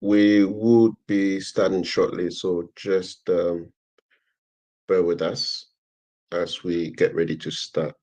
We would be starting shortly, so just bear with us as we get ready to start.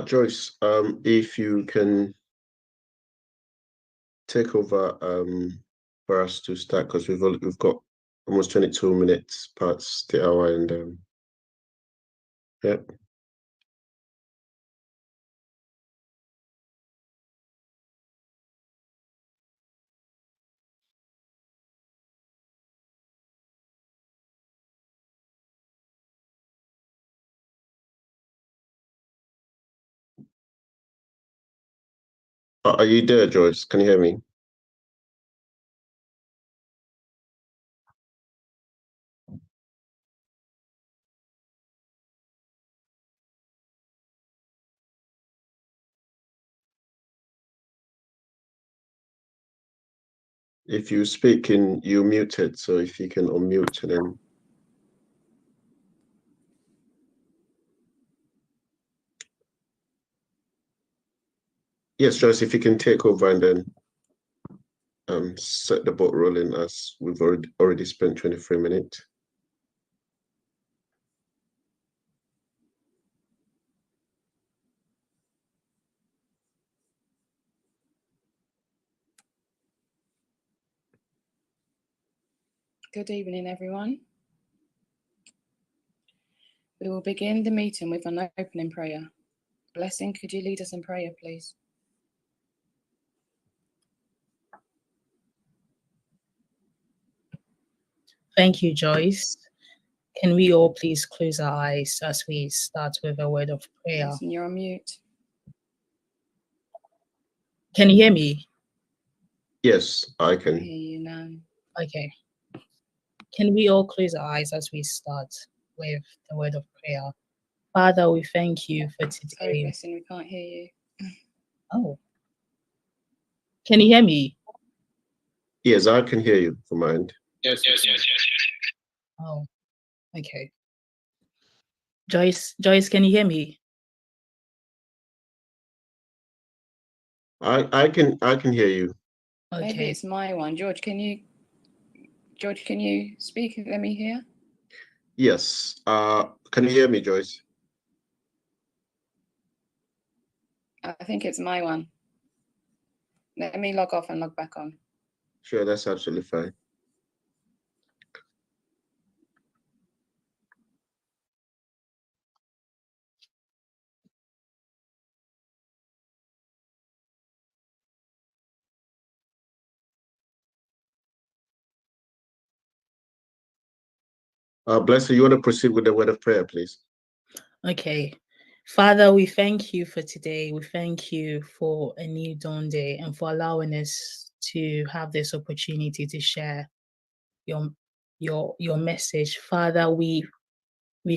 Joyce, if you can take over for us to start, because we've got almost 22 minutes past the hour, and yeah. Are you there, Joyce? Can you hear me? If you speak in, you're muted, so if you can unmute and then. Yes, Joyce, if you can take over and then set the boat rolling, as we've already spent 23 minutes. Good evening, everyone. We will begin the meeting with an opening prayer. Blessing, could you lead us in prayer, please? Thank you, Joyce. Can we all please close our eyes as we start with a word of prayer? Yes, and you're on mute. Can you hear me? Yes, I can. I hear you now. Okay. Can we all close our eyes as we start with the word of prayer? Father, we thank you for today. Sorry, Blessing, we can't hear you. Oh. Can you hear me? Yes, I can hear you from my end. Yes. Oh, okay. Joyce, can you hear me? I can hear you. Okay. Maybe it's my one. George, can you speak and let me hear? Yes. Can you hear me, Joyce? I think it's my one. Let me log off and log back on. Sure, that's absolutely fine. Blessing, you want to proceed with the word of prayer, please? Okay. Father, we thank you for today. We thank you for a new dawn day and for allowing us to have this opportunity to share your message. Father, we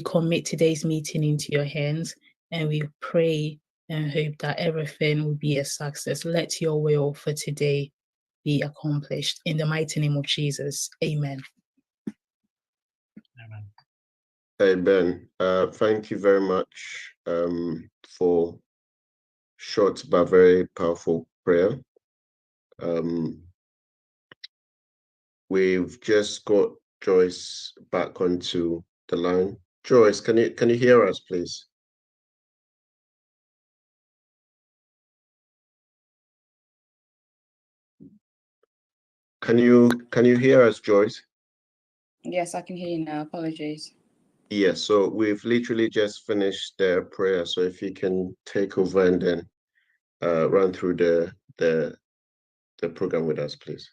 commit today's meeting into your hands and we pray and hope that everything will be a success. Let your will for today be accomplished. In the mighty name of Jesus, amen. Amen. Amen. Thank you very much for short but very powerful prayer. We've just got Joyce back onto the line. Joyce, can you hear us, please? Can you hear us, Joyce? Yes, I can hear you now. Apologies. Yes, so we've literally just finished the prayer. So if you can take over and then run through the program with us, please.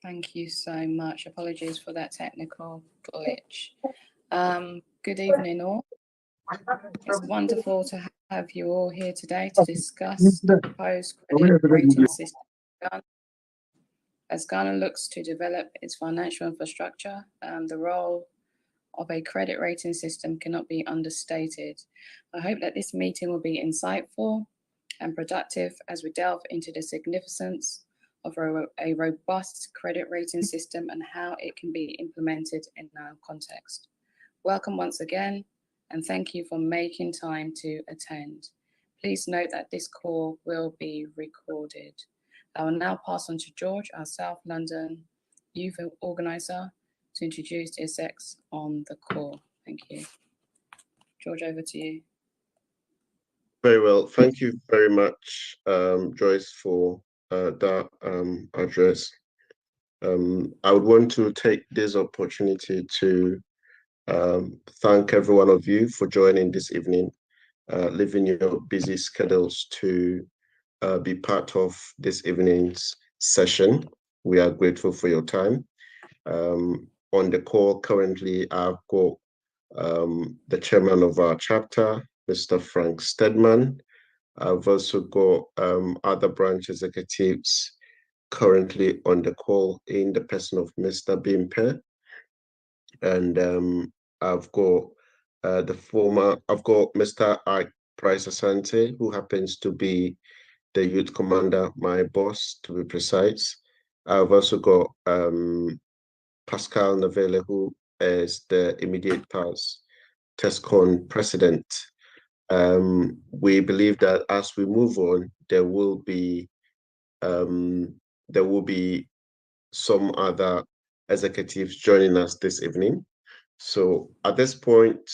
Thank you so much. Apologies for that technical glitch. Good evening, all. It's wonderful to have you all here today to discuss the proposed credit rating system in Ghana. As Ghana looks to develop its financial infrastructure, the role of a credit rating system cannot be understated. I hope that this meeting will be insightful and productive as we delve into the significance of a robust credit rating system and how it can be implemented in our context. Welcome once again, and thank you for making time to attend. Please note that this call will be recorded. I will now pass on to George, our South London youth organizer, to introduce the execs on the call. Thank you. George, over to you. Very well. Thank you very much, Joyce, for that address. I would want to take this opportunity to thank every one of you for joining this evening, leaving your busy schedules to be part of this evening's session. We are grateful for your time. On the call currently, I've got the chairman of our chapter, Mr. Frank Stedman. I've also got other branch executives currently on the call in the person of Mr. Bimpe. And I've got Mr. Ike Price Asante, who happens to be the youth commander, my boss, to be precise. I've also got Pascal Navele, who is the immediate past TESCON president. We believe that as we move on, there will be some other executives joining us this evening. So at this point,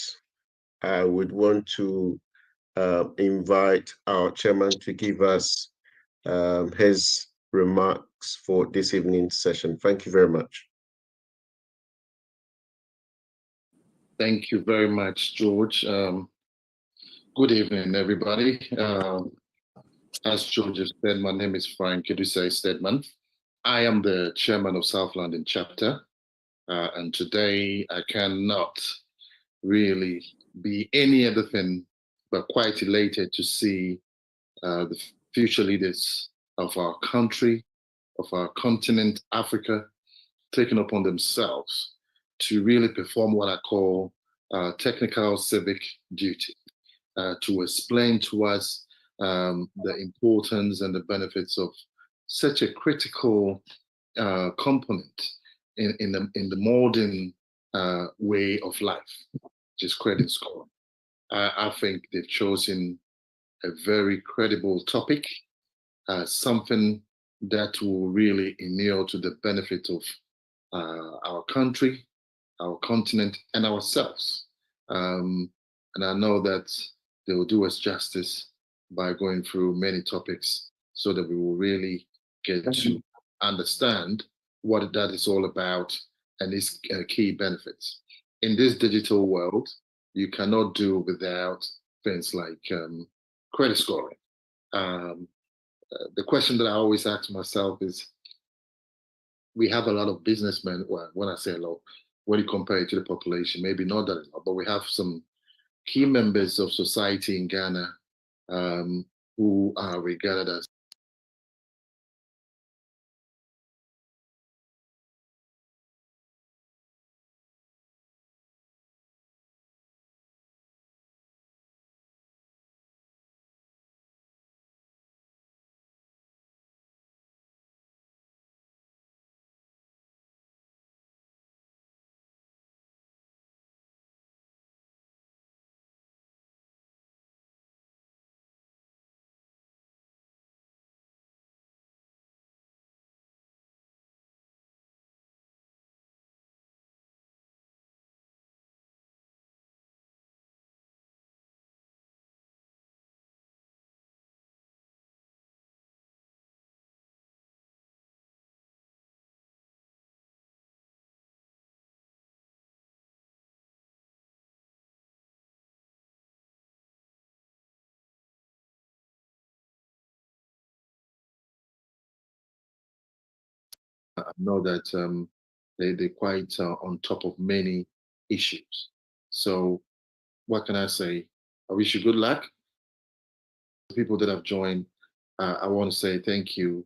I would want to invite our chairman to give us his remarks for this evening's session. Thank you very much. Thank you very much, George. Good evening, everybody. As George has said, my name is Frank Edusei Stedman. I am the chairman of South London chapter, and today I cannot really be any other thing but quite elated to see the future leaders of our country, of our continent, Africa, taking upon themselves to really perform what I call technical civic duty, to explain to us the importance and the benefits of such a critical component in the modern way of life, which is credit score. I think they've chosen a very credible topic, something that will really inure to the benefit of our country, our continent, and ourselves. And I know that they will do us justice by going through many topics so that we will really get to understand what that is all about and its key benefits. In this digital world, you cannot do without things like credit scoring. The question that I always ask myself is, we have a lot of businessmen. Well, when I say a lot, when you compare it to the population, maybe not that a lot, but we have some key members of society in Ghana who are regarded as know that they're quite on top of many issues. So what can I say? I wish you good luck. The people that have joined, I want to say thank you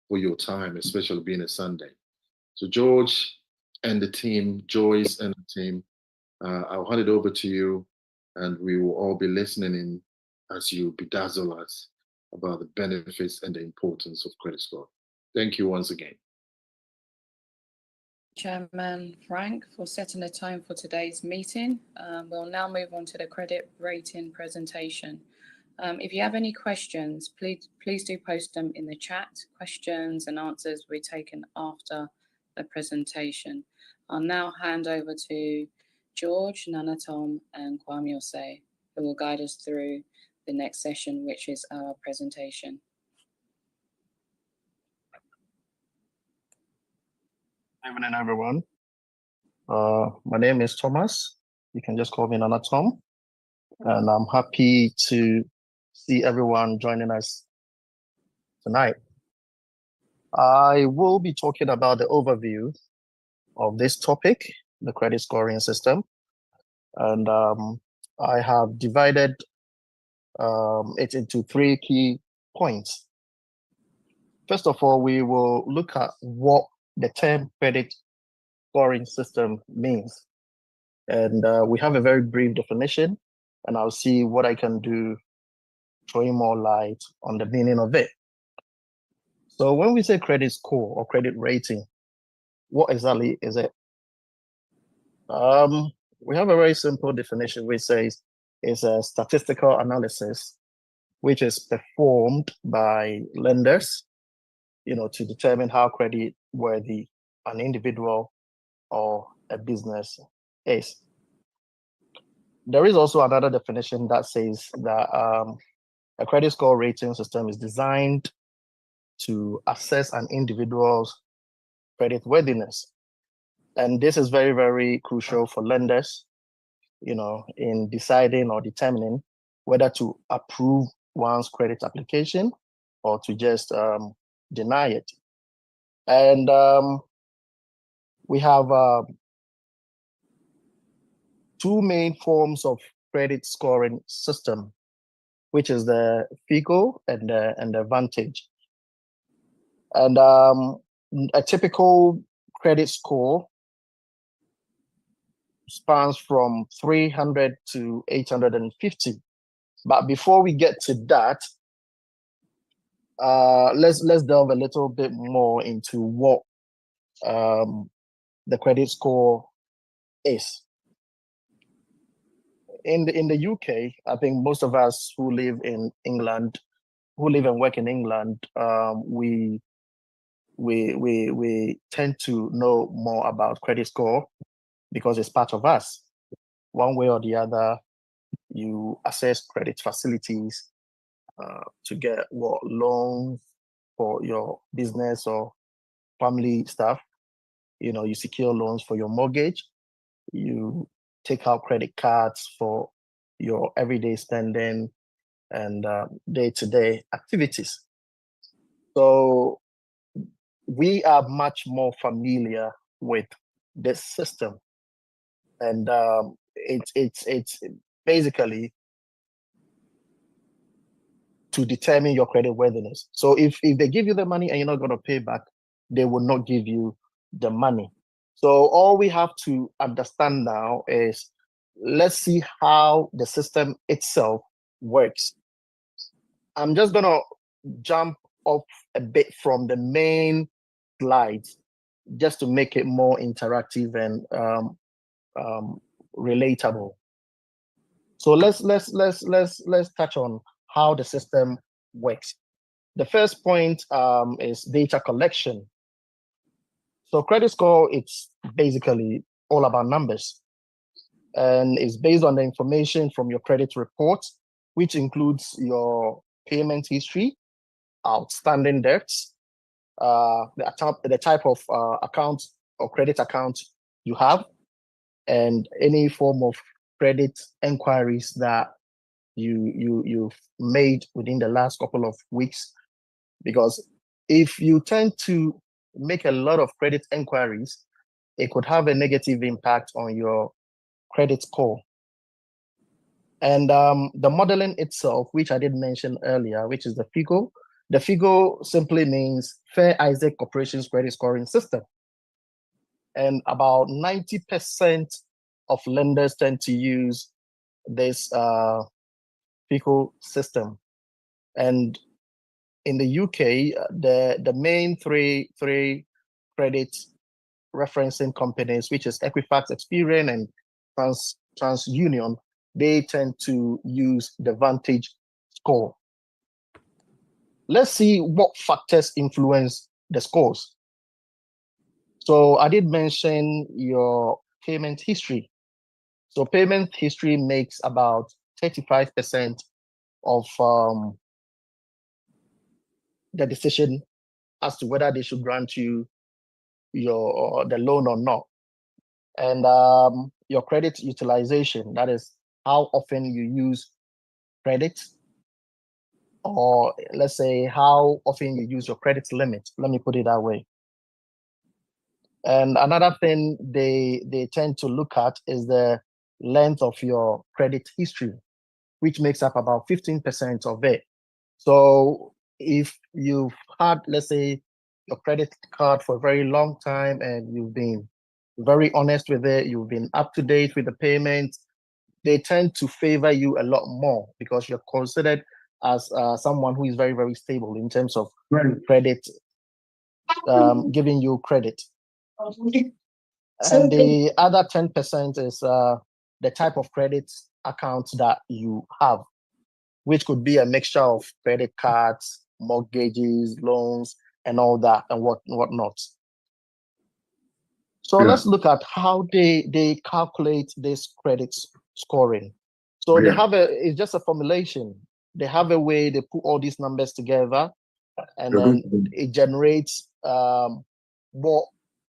for your time, especially being a Sunday. So George and the team, Joyce and the team, I'll hand it over to you, and we will all be listening in as you bedazzle us about the benefits and the importance of credit score. Thank you once again. Chairman Frank, for setting the tone for today's meeting. We'll now move on to the credit rating presentation. If you have any questions, please do post them in the chat. Questions and answers will be taken after the presentation. I'll now hand over to George, Nana Tom, and Kwame Osei, who will guide us through the next session, which is our presentation. Good evening, everyone. My name is Thomas. You can just call me Nana Tom. And I'm happy to see everyone joining us tonight. I will be talking about the overview of this topic, the credit scoring system. And I have divided it into 3 key points. First of all, we will look at what the term credit scoring system means. And we have a very brief definition, and I'll see what I can do throwing more light on the meaning of it. So when we say credit score or credit rating, what exactly is it? We have a very simple definition which says it's a statistical analysis which is performed by lenders, to determine how credit worthy an individual or a business is. There is also another definition that says that a credit score rating system is designed to assess an individual's credit worthiness. And this is very, very crucial for lenders, in deciding or determining whether to approve one's credit application or to just deny it. And we have 2 main forms of credit scoring system, which is the FICO and the Vantage. And a typical credit score spans from 300 to 850. But before we get to that, let's delve a little bit more into what the credit score is. In the UK, I think most of us who live in England, who live and work in England, we tend to know more about credit score because it's part of us. One way or the other, you access credit facilities to get loans for your business or family stuff. You secure loans for your mortgage. You take out credit cards for your everyday spending and day-to-day activities. So we are much more familiar with this system, and it's basically to determine your credit worthiness. So if they give you the money and you're not going to pay back, they will not give you the money. So all we have to understand now is, let's see how the system itself works. I'm just going to jump off a bit from the main slides just to make it more interactive and relatable. So let's touch on how the system works. The first point is data collection. So credit score, it's basically all about numbers, and it's based on the information from your credit report, which includes your payment history, outstanding debts, the type of account or credit account you have, and any form of credit inquiries that you've made within the last couple of weeks. Because if you tend to make a lot of credit inquiries, it could have a negative impact on your credit score. And the modeling itself, which I did mention earlier, which is the FIGO. The FIGO simply means Fair Isaac Corporation's credit scoring system. And about 90% of lenders tend to use this FIGO system. And in the UK, the main three credit referencing companies, which is Equifax, Experian, and TransUnion, they tend to use the Vantage score. Let's see what factors influence the scores. So I did mention your payment history. So payment history makes about 35% of the decision as to whether they should grant you the loan or not. And your credit utilization, that is how often you use credit, or let's say how often you use your credit limit. Let me put it that way. And another thing they tend to look at is the length of your credit history, which makes up about 15% of it. So if you've had, let's say, your credit card for a very long time and you've been very honest with it, you've been up to date with the payment, they tend to favor you a lot more because you're considered as someone who is very, very stable in terms of credit, giving you credit. And the other 10% is the type of credit account that you have, which could be a mixture of credit cards, mortgages, loans, and all that, and whatnot. So let's look at how they calculate this credit scoring. So they have it's just a formulation. They have a way they put all these numbers together, and then it generates what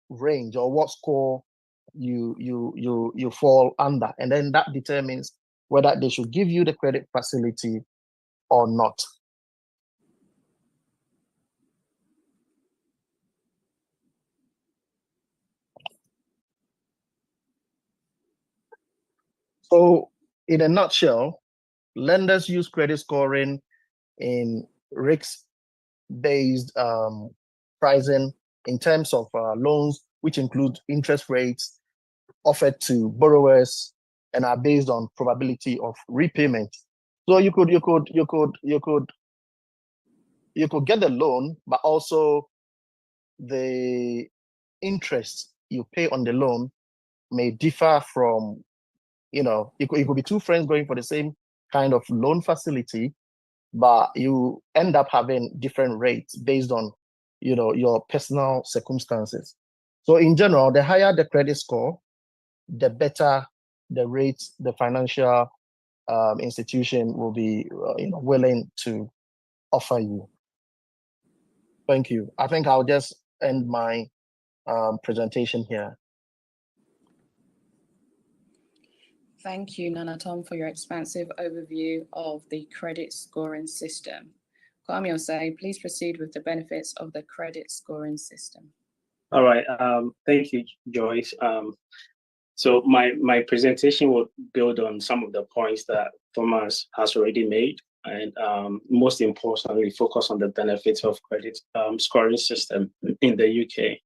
range or what score you fall under, and then that determines whether they should give you the credit facility or not. So in a nutshell, lenders use credit scoring in risk-based pricing in terms of loans, which include interest rates offered to borrowers and are based on probability of repayment. So you could get the loan, but also the interest you pay on the loan may differ from, it could be two friends going for the same kind of loan facility, but you end up having different rates based on, your personal circumstances. So in general, the higher the credit score, the better the rate the financial institution will be willing to offer you. Thank you. I think I'll just end my presentation here. Thank you, Nana Tom, for your expansive overview of the credit scoring system. Kwame, please proceed with the benefits of the credit scoring system. All right. Thank you, Joyce. So my presentation will build on some of the points that Thomas has already made, and most importantly, focus on the benefits of credit scoring system in the UK.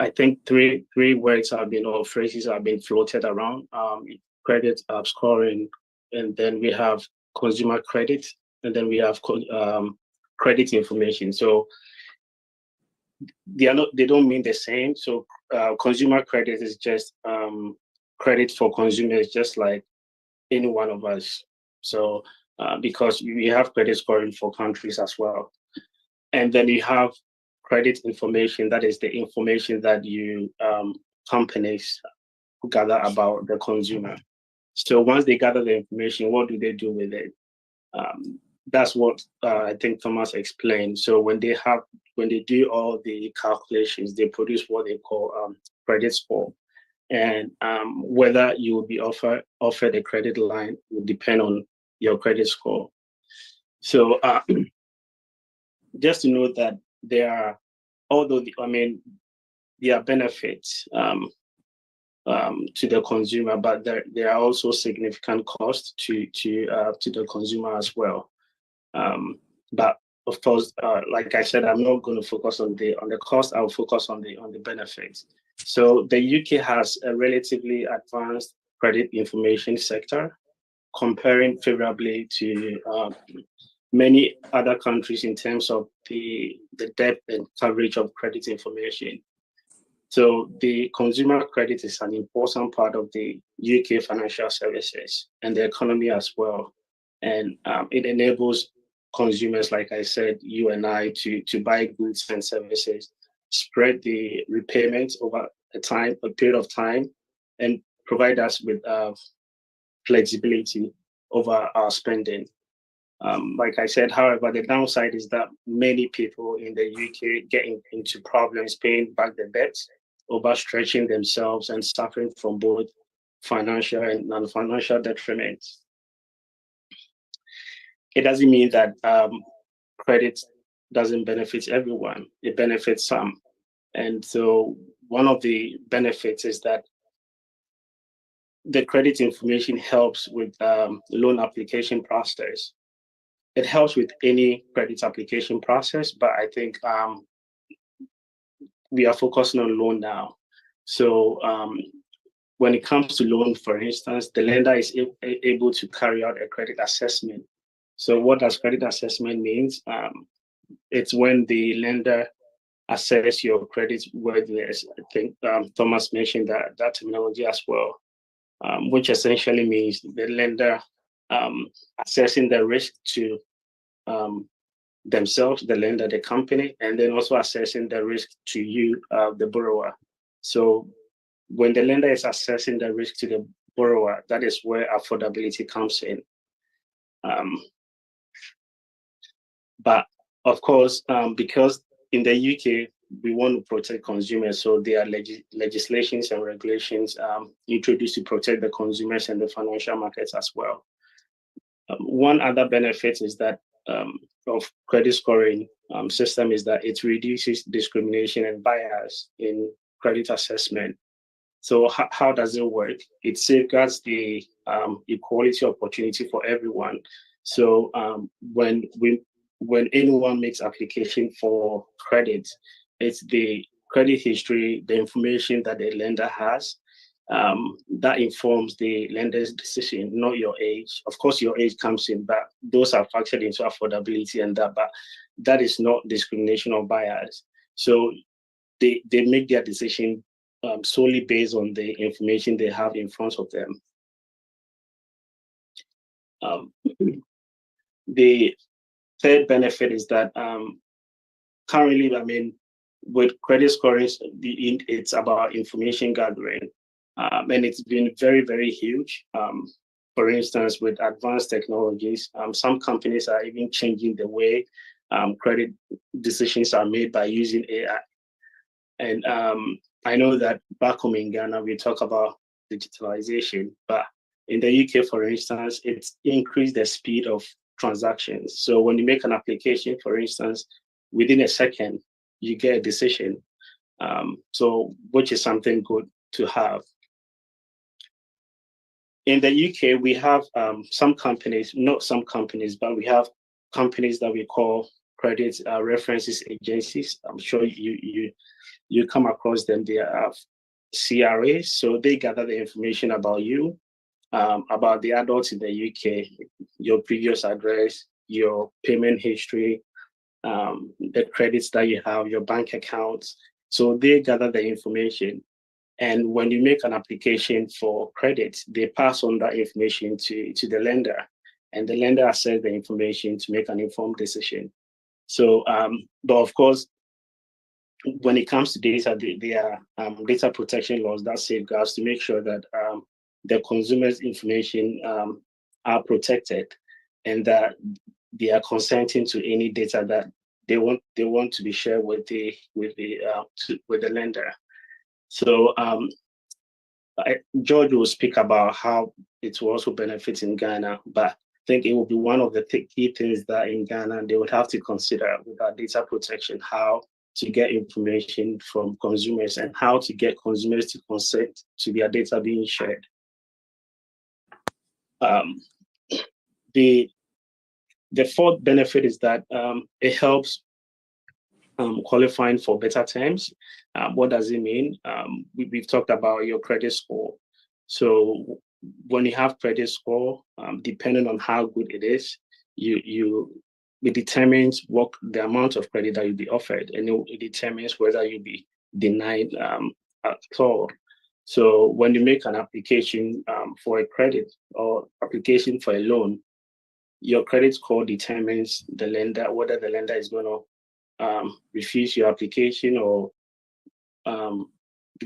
I think three words have been, or phrases have been floated around: credit scoring, and then we have consumer credit, and then we have credit information. So they don't mean the same. So consumer credit is just credit for consumers, just like any one of us. So because we have credit scoring for countries as well. And then you have credit information, that is the information that you companies gather about the consumer. So once they gather the information, what do they do with it? That's what I think Thomas explained. So when they do all the calculations, they produce what they call credit score, and whether you will be offered a credit line will depend on your credit score. So just to note that there are although there are benefits to the consumer, but there are also significant costs to the consumer as well. But of course, like I said, I'm not going to focus on the cost. I'll focus on the benefits. So the UK has a relatively advanced credit information sector, comparing favorably to many other countries in terms of the depth and coverage of credit information. So the consumer credit is an important part of the UK financial services and the economy as well. And it enables consumers, like I said, you and I, to buy goods and services, spread the repayments over a period of time, and provide us with flexibility over our spending. Like I said, however, the downside is that many people in the UK get into problems paying back their debts, overstretching themselves and suffering from both financial and non-financial detriments. It doesn't mean that credit doesn't benefit everyone. It benefits some. And so one of the benefits is that the credit information helps with the loan application process. It helps with any credit application process, but I think we are focusing on loan now. So when it comes to loan, for instance, the lender is able to carry out a credit assessment. So what does credit assessment means? It's when the lender assess your credit worthiness. I think Thomas mentioned that terminology as well, which essentially means the lender assessing the risk to themselves, the lender, the company, and then also assessing the risk to you, the borrower. So when the lender is assessing the risk to the borrower, that is where affordability comes in. But of course, because in the UK, we want to protect consumers, so there are legislations and regulations introduced to protect the consumers and the financial markets as well. One other benefit is that of credit scoring system is that it reduces discrimination and bias in credit assessment. So how does it work? It safeguards the equality opportunity for everyone. So when anyone makes application for credit, it's the credit history, the information that the lender has, that informs the lender's decision, not your age. Of course, your age comes in, but those are factored into affordability and that, but that is not discrimination or bias. So they make their decision solely based on the information they have in front of them. The third benefit is that currently, with credit scoring, it's about information gathering. And it's been very, very huge. For instance, with advanced technologies, some companies are even changing the way credit decisions are made by using AI. And I know that back home in Ghana, we talk about digitalization, but in the UK, for instance, it's increased the speed of transactions. So when you make an application, for instance, within a second, you get a decision. So which is something good to have. In the UK, we have some companies, not some companies, but we have companies that we call credit references agencies. I'm sure you come across them. They are CRAs, so they gather the information about you, about the adults in the UK, your previous address, your payment history, the credits that you have, your bank accounts. So they gather the information. And when you make an application for credit, they pass on that information to the lender, and the lender assesses the information to make an informed decision. So, but of course, when it comes to data, there are data protection laws that safeguards to make sure that the consumer's information are protected, and that they are consenting to any data that they want to be shared with the lender. So George will speak about how it will also benefit in Ghana, but I think it will be one of the key things that in Ghana they would have to consider with our data protection, how to get information from consumers and how to get consumers to consent to their data being shared. The fourth benefit is that it helps qualifying for better terms. What does it mean? We've talked about your credit score. So when you have credit score, depending on how good it is, it determines what the amount of credit that you'll be offered, and it determines whether you'll be denied at all. So when you make an application for a credit or application for a loan, your credit score determines the lender, whether the lender is going to refuse your application or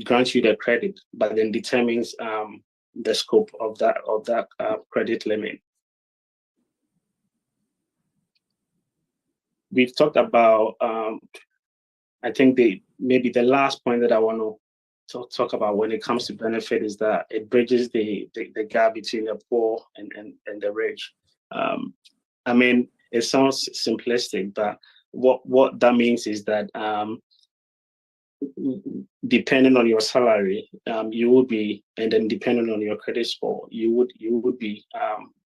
grant you the credit, but then determines the scope of that credit limit. We've talked about, I think maybe the last point that I want to talk about when it comes to benefit is that it bridges the gap between the poor and the rich. I mean, it sounds simplistic, but what that means is that depending on your salary, you would be, and then depending on your credit score, you would be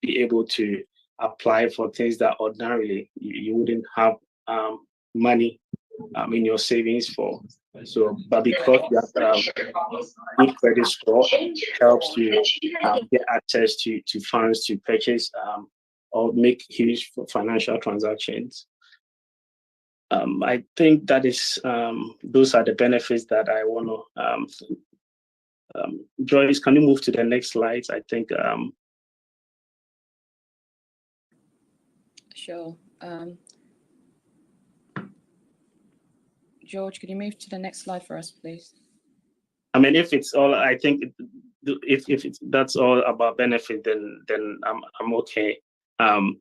able to apply for things that ordinarily you wouldn't have money in your savings for. So, but because you have good credit score, helps you get access to funds to purchase or make huge financial transactions. I think that is those are the benefits that I want to. Joyce, can you move to the next slide? I think. Sure. George, could you move to the next slide for us, please? I mean, if it's all, I think if that's all about benefit, then I'm okay.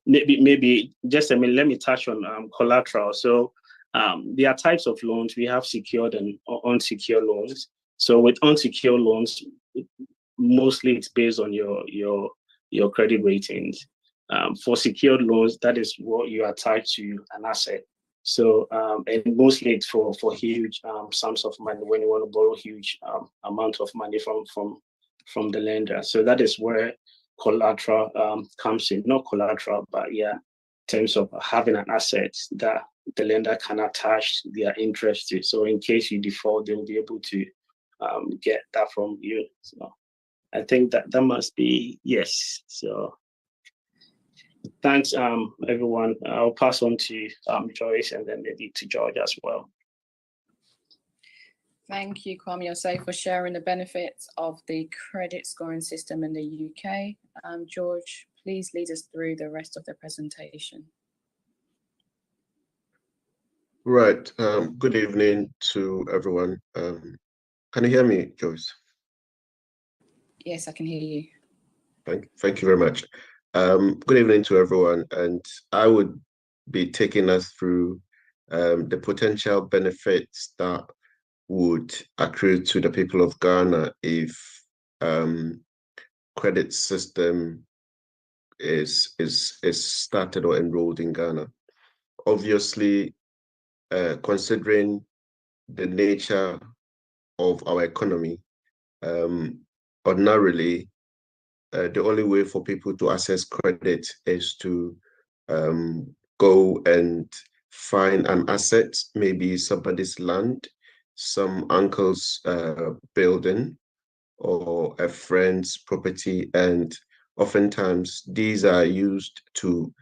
Maybe just let me touch on collateral. So there are types of loans. We have secured and unsecured loans. So with unsecured loans, mostly it's based on your credit ratings. For secured loans, that is what you are tied to an asset. So and mostly it's for huge sums of money when you want to borrow huge amount of money from the lender. So that is where collateral comes in. Not collateral, but yeah, in terms of having an asset that the lender can attach their interest to. So in case you default, they'll be able to get that from you. So I think that must be yes. So thanks, everyone. I'll pass on to Joyce and then maybe to George as well. Thank you, Kwame Osei, for sharing the benefits of the credit scoring system in the UK. George, please lead us through the rest of the presentation. Right. Good evening to everyone. Can you hear me, Joyce? Yes, I can hear you. Thank you very much. Good evening to everyone, and I would be taking us through the potential benefits that would accrue to the people of Ghana if credit system is started or enrolled in Ghana. Obviously, considering the nature of our economy, ordinarily, the only way for people to access credit is to go and find an asset, maybe somebody's land, some uncle's building, or a friend's property, and oftentimes these are used to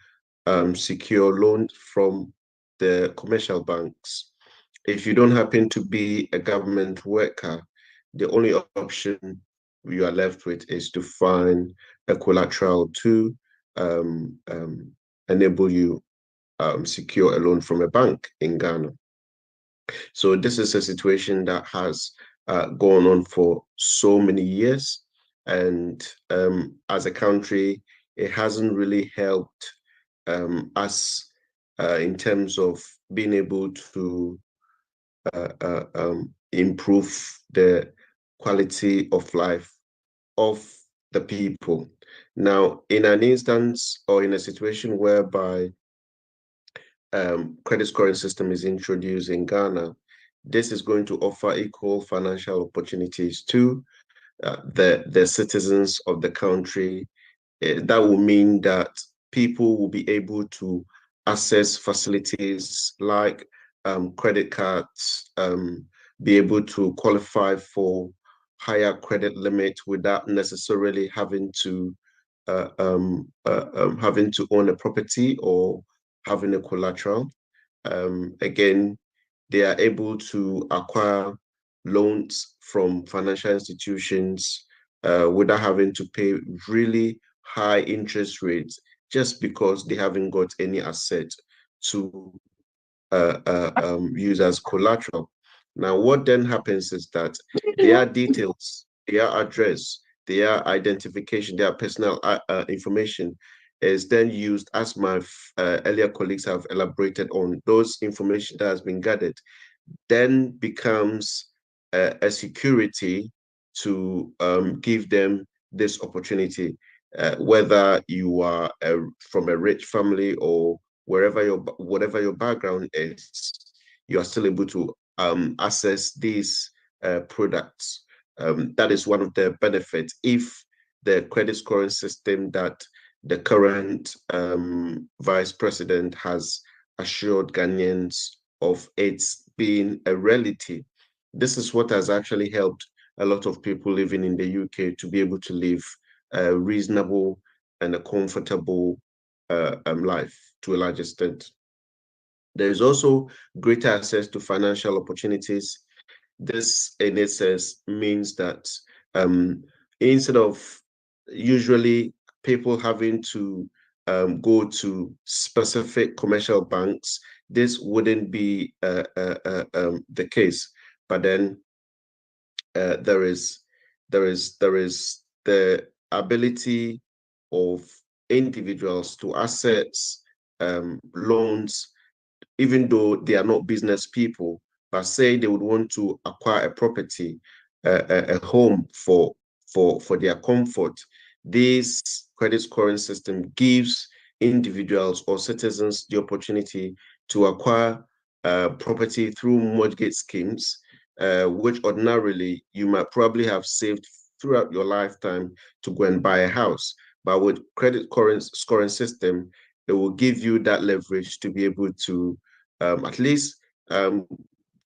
secure loans from the commercial banks. If you don't happen to be a government worker, the only option you are left with is to find a collateral to enable you secure a loan from a bank in Ghana. So this is a situation that has gone on for so many years, and as a country, it hasn't really helped us in terms of being able to improve the quality of life of the people. Now, in an instance or in a situation whereby credit scoring system is introduced in Ghana, this is going to offer equal financial opportunities to the citizens of the country. That will mean that people will be able to access facilities like credit cards, be able to qualify for higher credit limit without necessarily having to own a property or having a collateral. Again, they are able to acquire loans from financial institutions without having to pay really high interest rates just because they haven't got any asset to use as collateral. Now, what then happens is that their details, their address, their identification, their personal information is then used, as my earlier colleagues have elaborated on, those information that has been gathered then becomes a security to give them this opportunity, whether you are from a rich family or whatever your background is, you are still able to access these products. That is one of the benefits if the credit scoring system that the current vice president has assured Ghanaians of its being a reality. This is what has actually helped a lot of people living in the UK to be able to live a reasonable and a comfortable life to a large extent. There is also greater access to financial opportunities. This in itself means that instead of usually people having to go to specific commercial banks, this wouldn't be the case. But then there is the ability of individuals to access loans even though they are not business people, but say they would want to acquire a property, a home for their comfort. This credit scoring system gives individuals or citizens the opportunity to acquire property through mortgage schemes, which ordinarily you might probably have saved throughout your lifetime to go and buy a house. But with credit scoring system, it will give you that leverage to be able to at least um,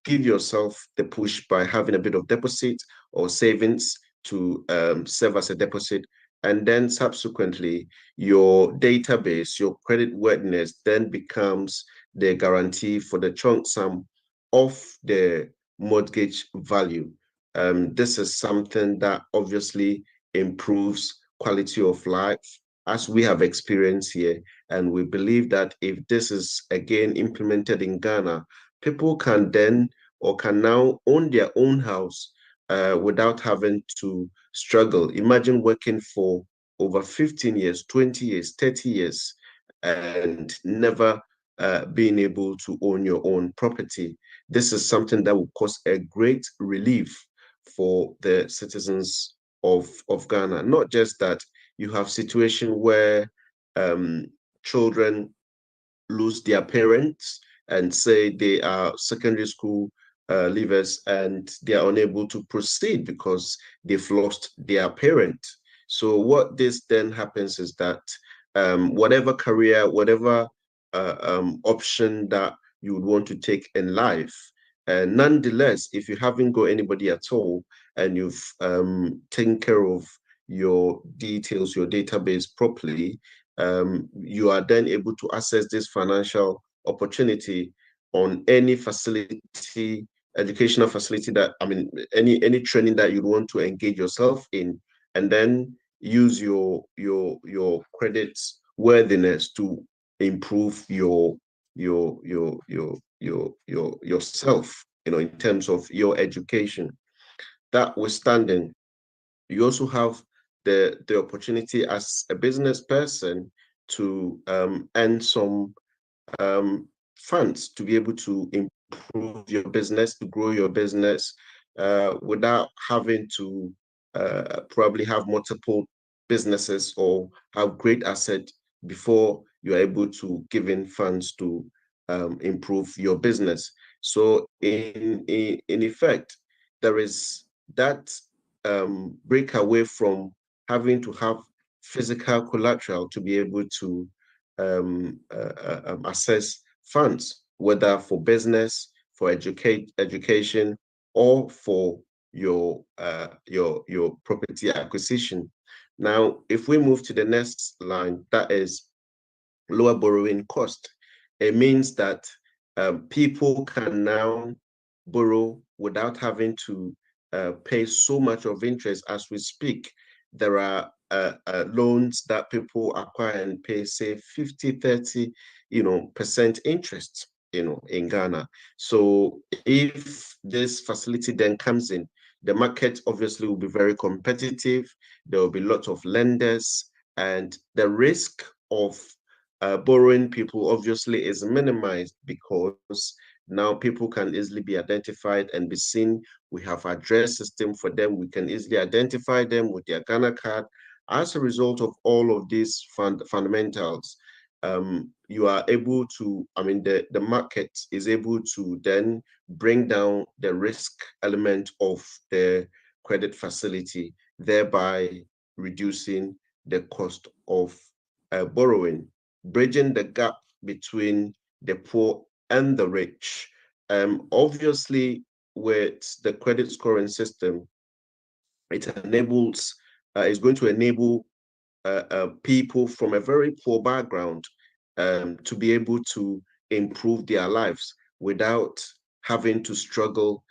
give yourself the push by having a bit of deposit or savings to serve as a deposit. And then subsequently, your database, your credit worthiness then becomes the guarantee for the chunk sum of the mortgage value. This is something that obviously improves quality of life, as we have experienced here. And we believe that if this is again implemented in Ghana, people can then or can now own their own house without having to struggle. Imagine working for over 15 years, 20 years, 30 years, and never being able to own your own property. This is something that will cause a great relief for the citizens of Ghana. Not just that, you have situation where children lose their parents and say they are secondary school leavers and they are unable to proceed because they've lost their parent. So what this then happens is that whatever career, whatever option that you would want to take in life, nonetheless, if you haven't got anybody at all and you've taken care of your details, your database properly, you are then able to access this financial opportunity on any facility, educational facility that, I mean, any training that you'd want to engage yourself in, and then use your credit worthiness to improve yourself, in terms of your education. That withstanding, you also have the opportunity as a business person to earn some funds to be able to improve your business, to grow your business without having to probably have multiple businesses or have great asset before you're able to give in funds to improve your business. So in effect, there is that break away from having to have physical collateral to be able to access funds, whether for business, for education, or for your property acquisition. Now, if we move to the next line, that is lower borrowing cost. It means that people can now borrow without having to pay so much of interest as we speak. There are loans that people acquire and pay, say, 50, 30, percent interest, in Ghana. So if this facility then comes in, the market obviously will be very competitive. There will be lots of lenders, and the risk of borrowing people obviously is minimized because now people can easily be identified and be seen. We have address system for them. We can easily identify them with their Ghana card. As a result of all of these fundamentals, you are able to, the market is able to then bring down the risk element of the credit facility, thereby reducing the cost of borrowing, bridging the gap between the poor and the rich. Obviously, with the credit scoring system, it enables, is going to enable people from a very poor background to be able to improve their lives without having to struggle.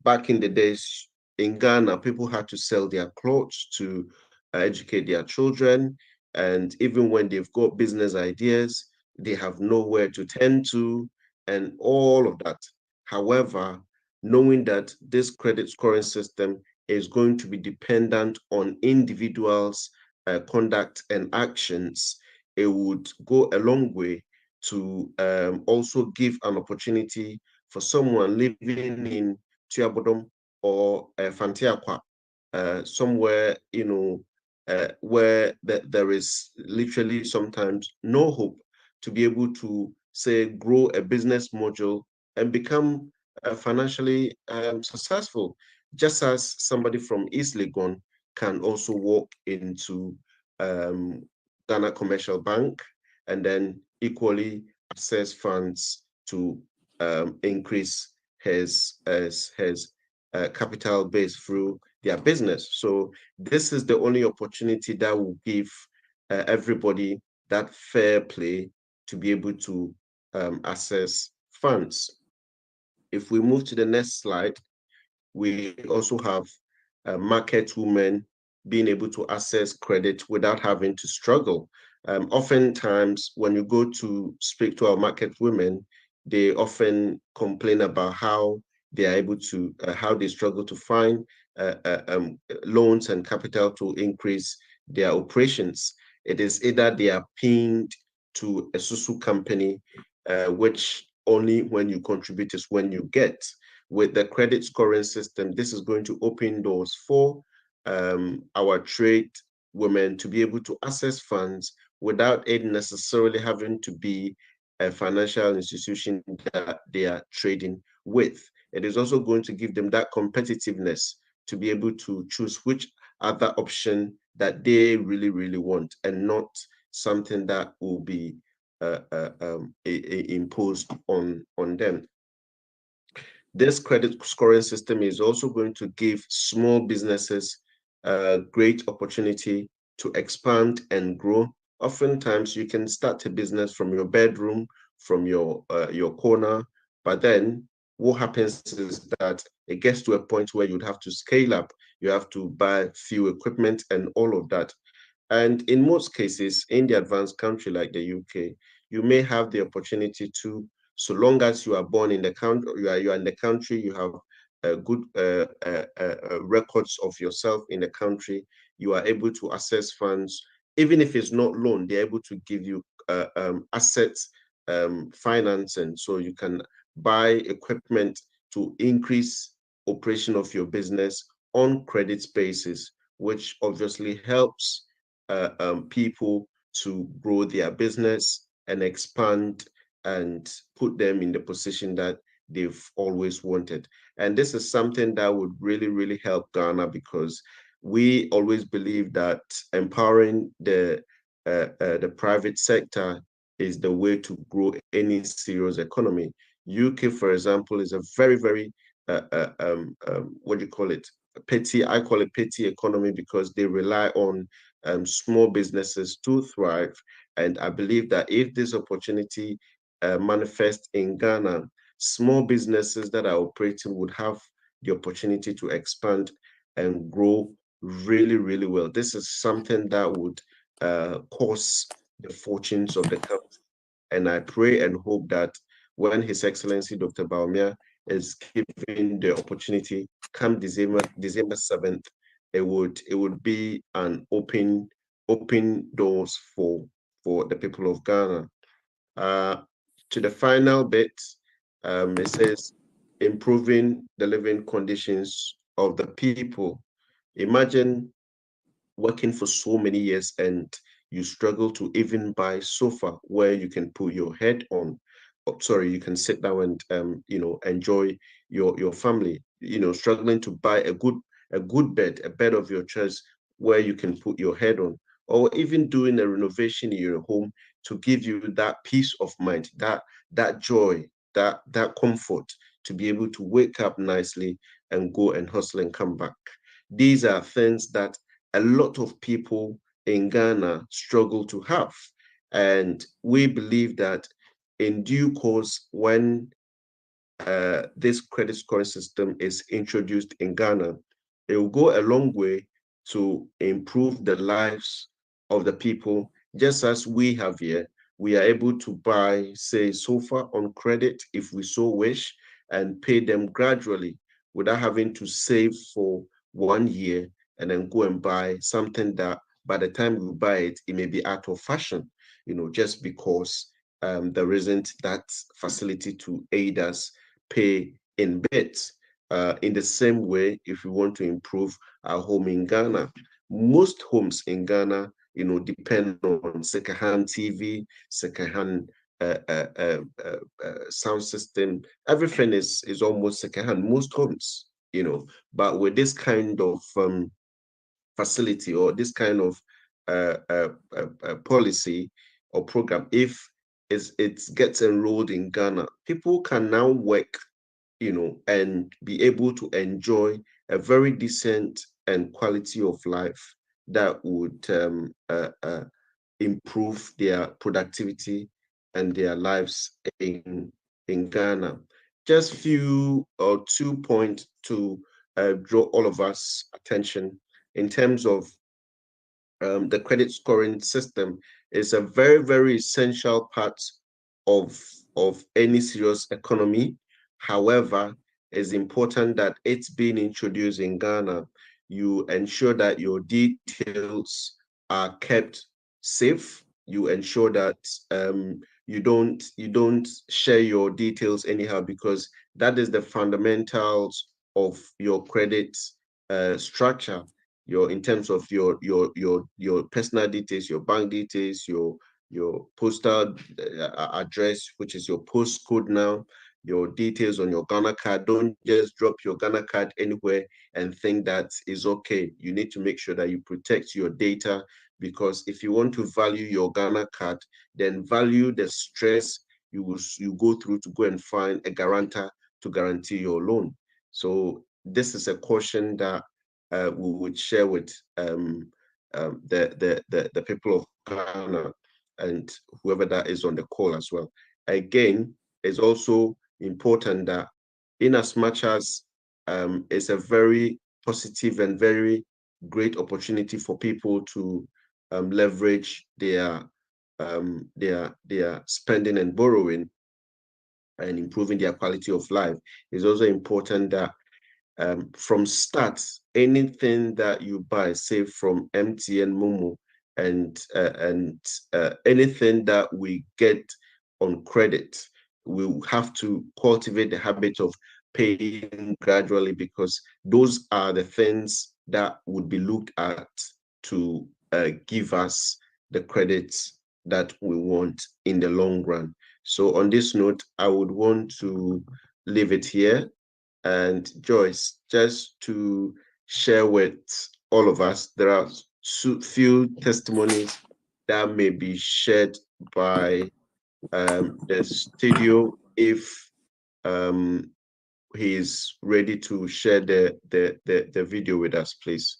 Back in the days in Ghana, people had to sell their clothes to educate their children. And even when they've got business ideas, they have nowhere to turn to and all of that. However, knowing that this credit scoring system is going to be dependent on individuals' conduct and actions, it would go a long way to also give an opportunity for someone living in Tuabodom or Fantiakwa, somewhere, where there is literally sometimes no hope to be able to, say, grow a business module and become financially successful, just as somebody from East Legon can also walk into Ghana Commercial Bank and then equally access funds to increase his capital base through their business. So this is the only opportunity that will give everybody that fair play to be able to access funds. If we move to the next slide, we also have market women being able to access credit without having to struggle. Oftentimes, when you go to speak to our market women, they often complain about how they are able to, how they struggle to find loans and capital to increase their operations. It is either they are pinned to a susu company, which only when you contribute is when you get. With the credit scoring system, this is going to open doors for our trade women to be able to access funds without it necessarily having to be a financial institution that they are trading with. It is also going to give them that competitiveness to be able to choose which other option that they really, really want, and not something that will be imposed on them. This credit scoring system is also going to give small businesses a great opportunity to expand and grow. Oftentimes, you can start a business from your bedroom, from your corner, but then what happens is that it gets to a point where you'd have to scale up. You have to buy few equipment and all of that. And in most cases, in the advanced country like the UK, you may have the opportunity to, so long as you are born in the country, you are in the country, you have good records of yourself in the country, you are able to access funds. Even if it's not loan, they're able to give you assets financing, so you can buy equipment to increase operation of your business on credit basis, which obviously helps people to grow their business and expand and put them in the position that they've always wanted. And this is something that would really, really help Ghana, because we always believe that empowering the private sector is the way to grow any serious economy. UK, for example, is a very, very what do you call it? Petty. I call it petty economy because they rely on small businesses to thrive. And I believe that if this opportunity manifests in Ghana, small businesses that are operating would have the opportunity to expand and grow really, really well. This is something that would cause the fortunes of the country. And I pray and hope that when His Excellency Dr. Baumia is given the opportunity come December 7th, it would be an open doors for the people of Ghana. To the final bit, it says improving the living conditions of the people. Imagine working for so many years and you struggle to even buy sofa where you can put your head on. Oh, sorry, you can sit down and enjoy your family. Struggling to buy a good bed, a bed of your choice where you can put your head on, or even doing a renovation in your home to give you that peace of mind, that joy, that comfort to be able to wake up nicely and go and hustle and come back. These are things that a lot of people in Ghana struggle to have. And we believe that in due course, when this credit scoring system is introduced in Ghana, it will go a long way to improve the lives of the people, just as we have here. We are able to buy, say, sofa on credit if we so wish, and pay them gradually without having to save for 1 year and then go and buy something that by the time we buy it, it may be out of fashion, just because there isn't that facility to aid us pay in bits. In the same way, if we want to improve our home in Ghana, most homes in Ghana, depend on secondhand TV, secondhand sound system. Everything is almost secondhand. Most homes, but with this kind of facility or this kind of policy or program, if it gets enrolled in Ghana, people can now work, and be able to enjoy a very decent and quality of life that would improve their productivity and their lives in Ghana. Just few or 2 points to draw all of us attention in terms of the credit scoring system is a very, very essential part of any serious economy. However, it's important that it's being introduced in Ghana. You ensure that your details are kept safe. You ensure that you don't share your details anyhow, because that is the fundamentals of your credit structure. In terms of your personal details, your bank details, your postal address, which is your postcode now, your details on your Ghana card. Don't just drop your Ghana card anywhere and think that is okay. You need to make sure that you protect your data, because if you want to value your Ghana card, then value the stress you go through to go and find a guarantor to guarantee your loan. So this is a caution that we would share with the people of Ghana and whoever that is on the call as well. Again, it's also important that in as much as it's a very positive and very great opportunity for people to leverage their spending and borrowing and improving their quality of life, it's also important that from start, anything that you buy, say from MTN, Momo, and anything that we get on credit, we have to cultivate the habit of paying gradually, because those are the things that would be looked at to give us the credits that we want in the long run. So on this note, I would want to leave it here. And Joyce, just to share with all of us, there are few testimonies that may be shared by the studio if he's ready to share the video with us, please.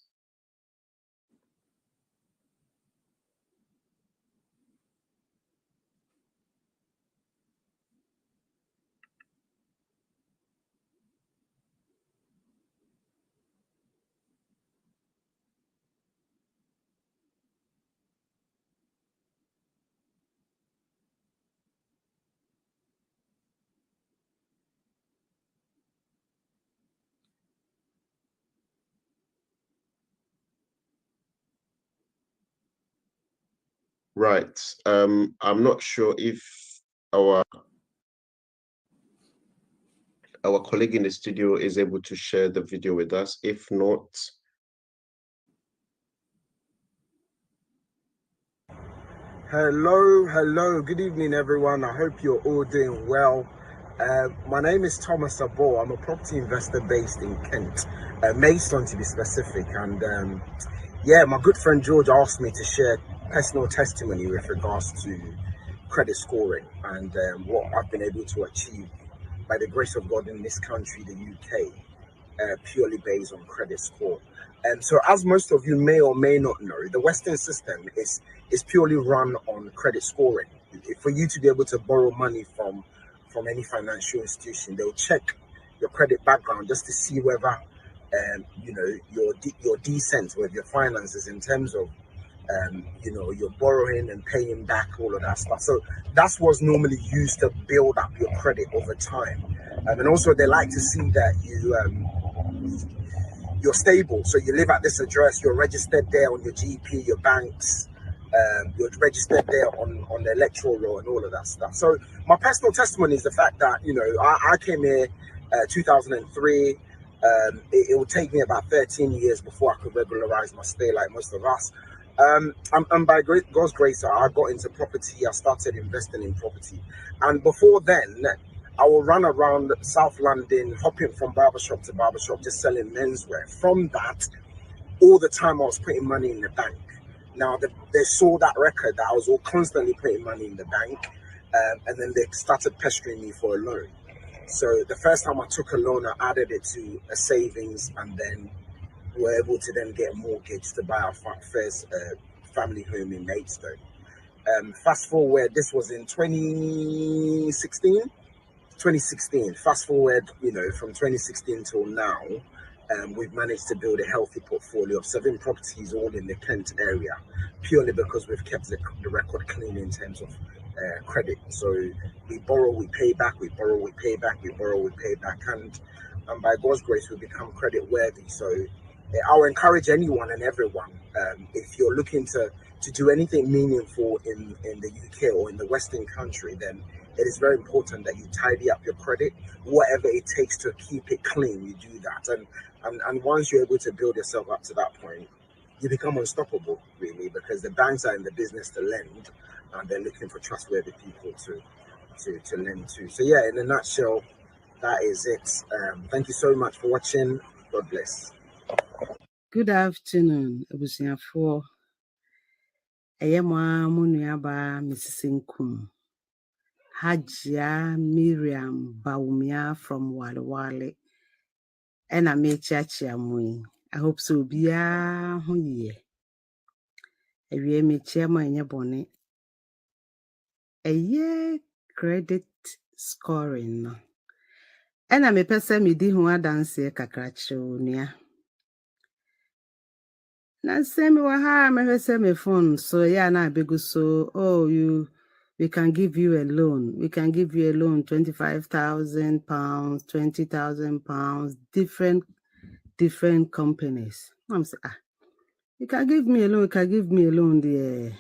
Right. I'm not sure if our colleague in the studio is able to share the video with us. If not, Hello, good evening everyone. I hope you're all doing well. My name is Thomas Abo. I'm a property investor based in Kent, Maidstone to be specific. And yeah, my good friend George asked me to share personal testimony with regards to credit scoring and what I've been able to achieve by the grace of God in this country, the UK. Purely based on credit score. And so, as most of you may or may not know, the Western system is purely run on credit scoring. For you to be able to borrow money from any financial institution, they'll check your credit background just to see whether you know you're decent with your finances in terms of you know, you're borrowing and paying back all of that stuff. So that's what's normally used to build up your credit over time. And also they like to see that you're stable. So you live at this address, you're registered there on your GP, your banks, you're registered there on the electoral roll and all of that stuff. So my personal testimony is the fact that, you know, I came here 2003. It would take me about 13 years before I could regularize my stay like most of us. And by God's grace, I got into property. I started investing in property. And before then, I will run around South London, hopping from barbershop to barbershop, just selling menswear. From that, all the time I was putting money in the bank. Now, they saw that record that I was constantly putting money in the bank. And then they started pestering me for a loan. So the first time I took a loan, I added it to a savings, and then we were able to then get a mortgage to buy our first family home in Maidstone. Fast forward, this was in 2016. Fast forward, you know, from 2016 till now, we've managed to build a healthy portfolio of 7 properties all in the Kent area, purely because we've kept the record clean in terms of credit. So we borrow, we pay back, we borrow, we pay back, we borrow, we pay back, and by God's grace, we become credit worthy. So I'll encourage anyone and everyone, if you're looking to do anything meaningful in the UK or in the Western country, then it is very important that you tidy up your credit. Whatever it takes to keep it clean, you do that. And once you're able to build yourself up to that point, you become unstoppable, really, because the banks are in the business to lend, and they're looking for trustworthy people to lend to. So yeah, in a nutshell, that is it. Thank you so much for watching. God bless. Good afternoon, abusuafoɔ. Ɛyɛ mo a mo nuabaa Mrs. Nkum. Hajia Miriam Baumia from Wale. Ɛna mechiachia mo yi. I hope so bia ho yie. Ewie mechia mo enye bone. Ɛyɛ credit scoring no. Ɛna mepɛ medi ho adanse kakra kyerɛ onua. Na send me my phone, so yeah, na big so oh we can give you a loan. We can give you a loan, £25,000, £20,000, different companies. I'm say you can give me a loan, there.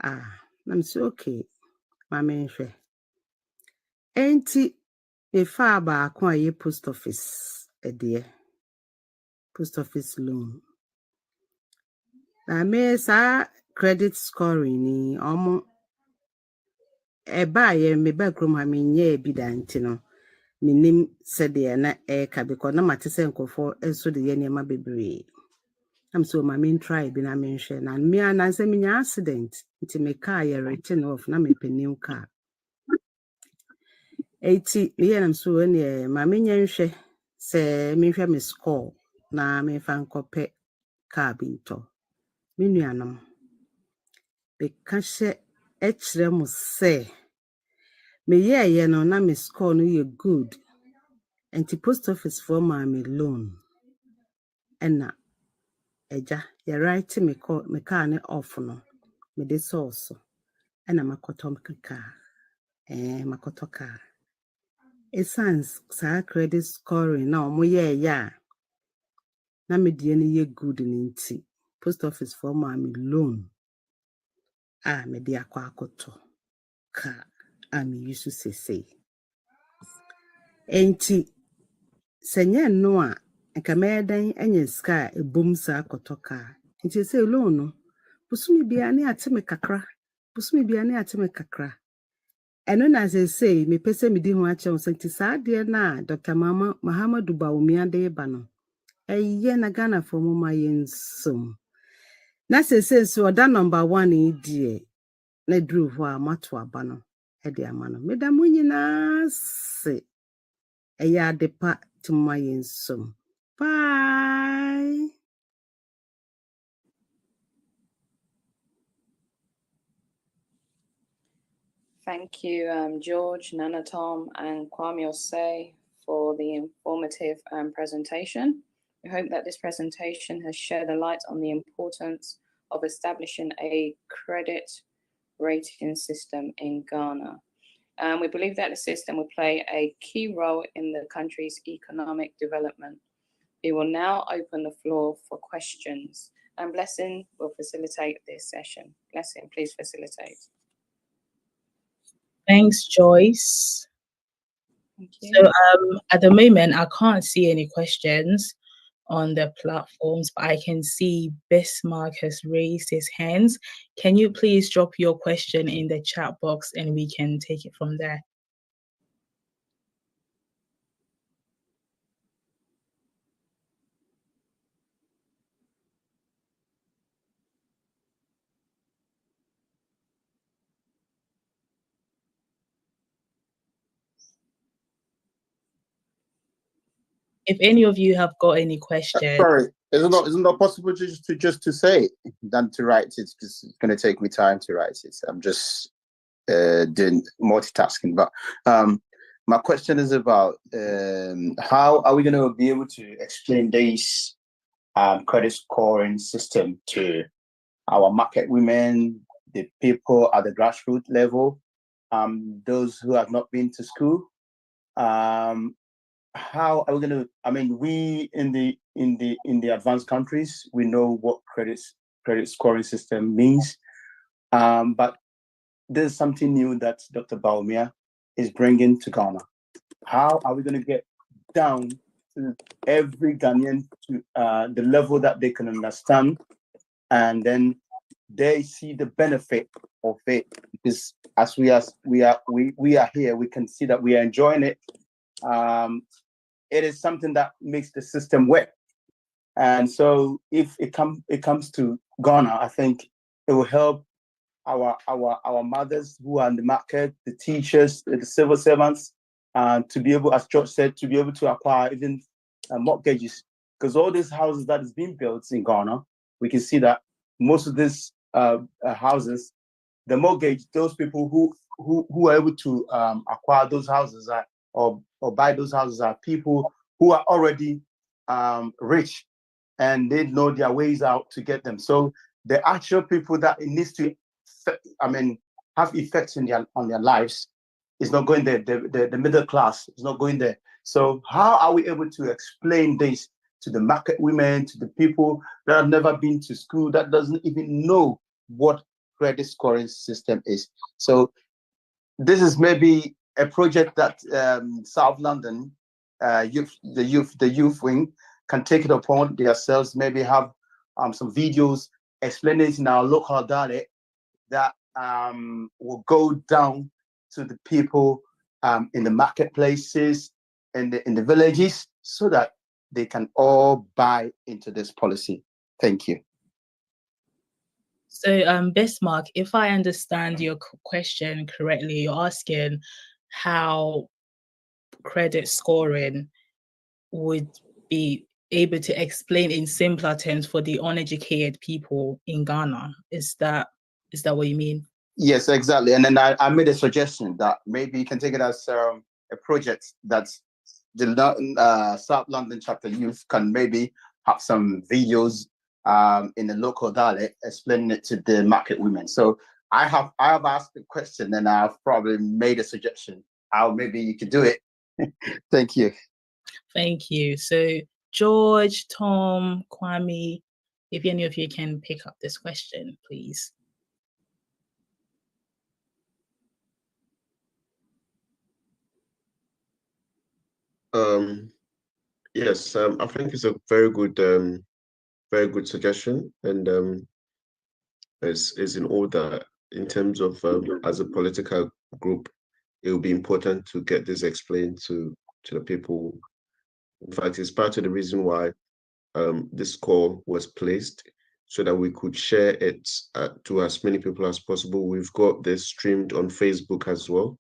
I'm say okay, my main share. Ain't it a far back a post office a dear post office loan. Na me sa credit scoring ni omo eba ye me backroom ha me nye bi da nti no minim said the na eka because na mate se nkofo enso de ye niema bebre. I'm so my main try bi na menhwe na me ananse menya accident nti me car ye written off na me new car. 80 me am so ne ma menya nhwe se menhwe me score na me fa nkope car bi nto. Me nuanom be ka hye ekire mo se me ye no na me score no ye good. Enti post office for my loan. Ena eja ye write me car ne off no. Me de source. Ena makoto car. Makoto car. Essence sa credit scoring na omo ye ya. Na me die ne ye good ni nti. Post office for my loan. Me de akwa akoto car. Me use to say. Enti senye no a nka medan enye ska ebom sa akoto car. Nti say loan no. Busumi bia ne ateme kakra. Busumi bia ne ateme kakra. Eno na say me pese me di ho a chew nti saa de na Dr. Muhammadu Bawumia de ba no. Eye na Ghana for mama yensom. Na say so oda number 1 e die. Na dru ho a mato aba no. E de ama no. Me da mo nyina se. Eye adepa tuma yensom. Bye. Thank you, George, Nana Tom, and Kwame Osei for the informative presentation. We hope that this presentation has shed a light on the importance of establishing a credit rating system in Ghana. We believe that the system will play a key role in the country's economic development. We will now open the floor for questions, and Blessing will facilitate this session. Blessing, please facilitate. Thanks, Joyce. Thank you. So at the moment, I can't see any questions on the platforms, but I can see Bismarck has raised his hands. Can you please drop your question in the chat box and we can take it from there? If any of you have got any questions. Sorry, isn't that possible just to say it than to write it? Because it's going to take me time to write it. I'm just doing multitasking. But my question is about how are we going to be able to explain this credit scoring system to our market women, the people at the grassroots level, those who have not been to school? How are we going to? I mean, we in the advanced countries, we know what credit scoring system means, but there's something new that Dr. Bawumia is bringing to Ghana. How are we going to get down to every Ghanaian to the level that they can understand, and then they see the benefit of it? Because as we are here, we can see that we are enjoying it. It is something that makes the system work. And so if it comes to Ghana, I think it will help our mothers who are in the market, the teachers, the civil servants, to be able, as George said, to be able to acquire even mortgages. Because all these houses that is being built in Ghana, we can see that most of these houses, the mortgage, those people who are able to acquire those houses or buy those houses are people who are already rich and they know their ways out to get them. So the actual people that it needs to, have effects on their lives is not going there. The middle class is not going there. So how are we able to explain this to the market women, to the people that have never been to school, that doesn't even know what credit scoring system is? So this is maybe a project that South London the youth wing can take it upon themselves. Maybe have some videos explaining it in our local dialect that will go down to the people in the marketplaces, in the villages so that they can all buy into this policy. Thank you. So, Bismarck, if I understand your question correctly, you're asking how credit scoring would be able to explain in simpler terms for the uneducated people in Ghana. Is that what you mean? Yes, exactly. And then I made a suggestion that maybe you can take it as a project that the South London chapter youth can maybe have some videos in the local dialect explaining it to the market women. So I have asked the question and I've probably made a suggestion how maybe you could do it. Thank you. Thank you. So George, Tom, Kwame, if any of you can pick up this question, please. Yes, I think it's a very good suggestion, and is in order in terms of as a political group, it will be important to get this explained to the people. In fact, it's part of the reason why this call was placed, so that we could share it to as many people as possible. We've got this streamed on Facebook as well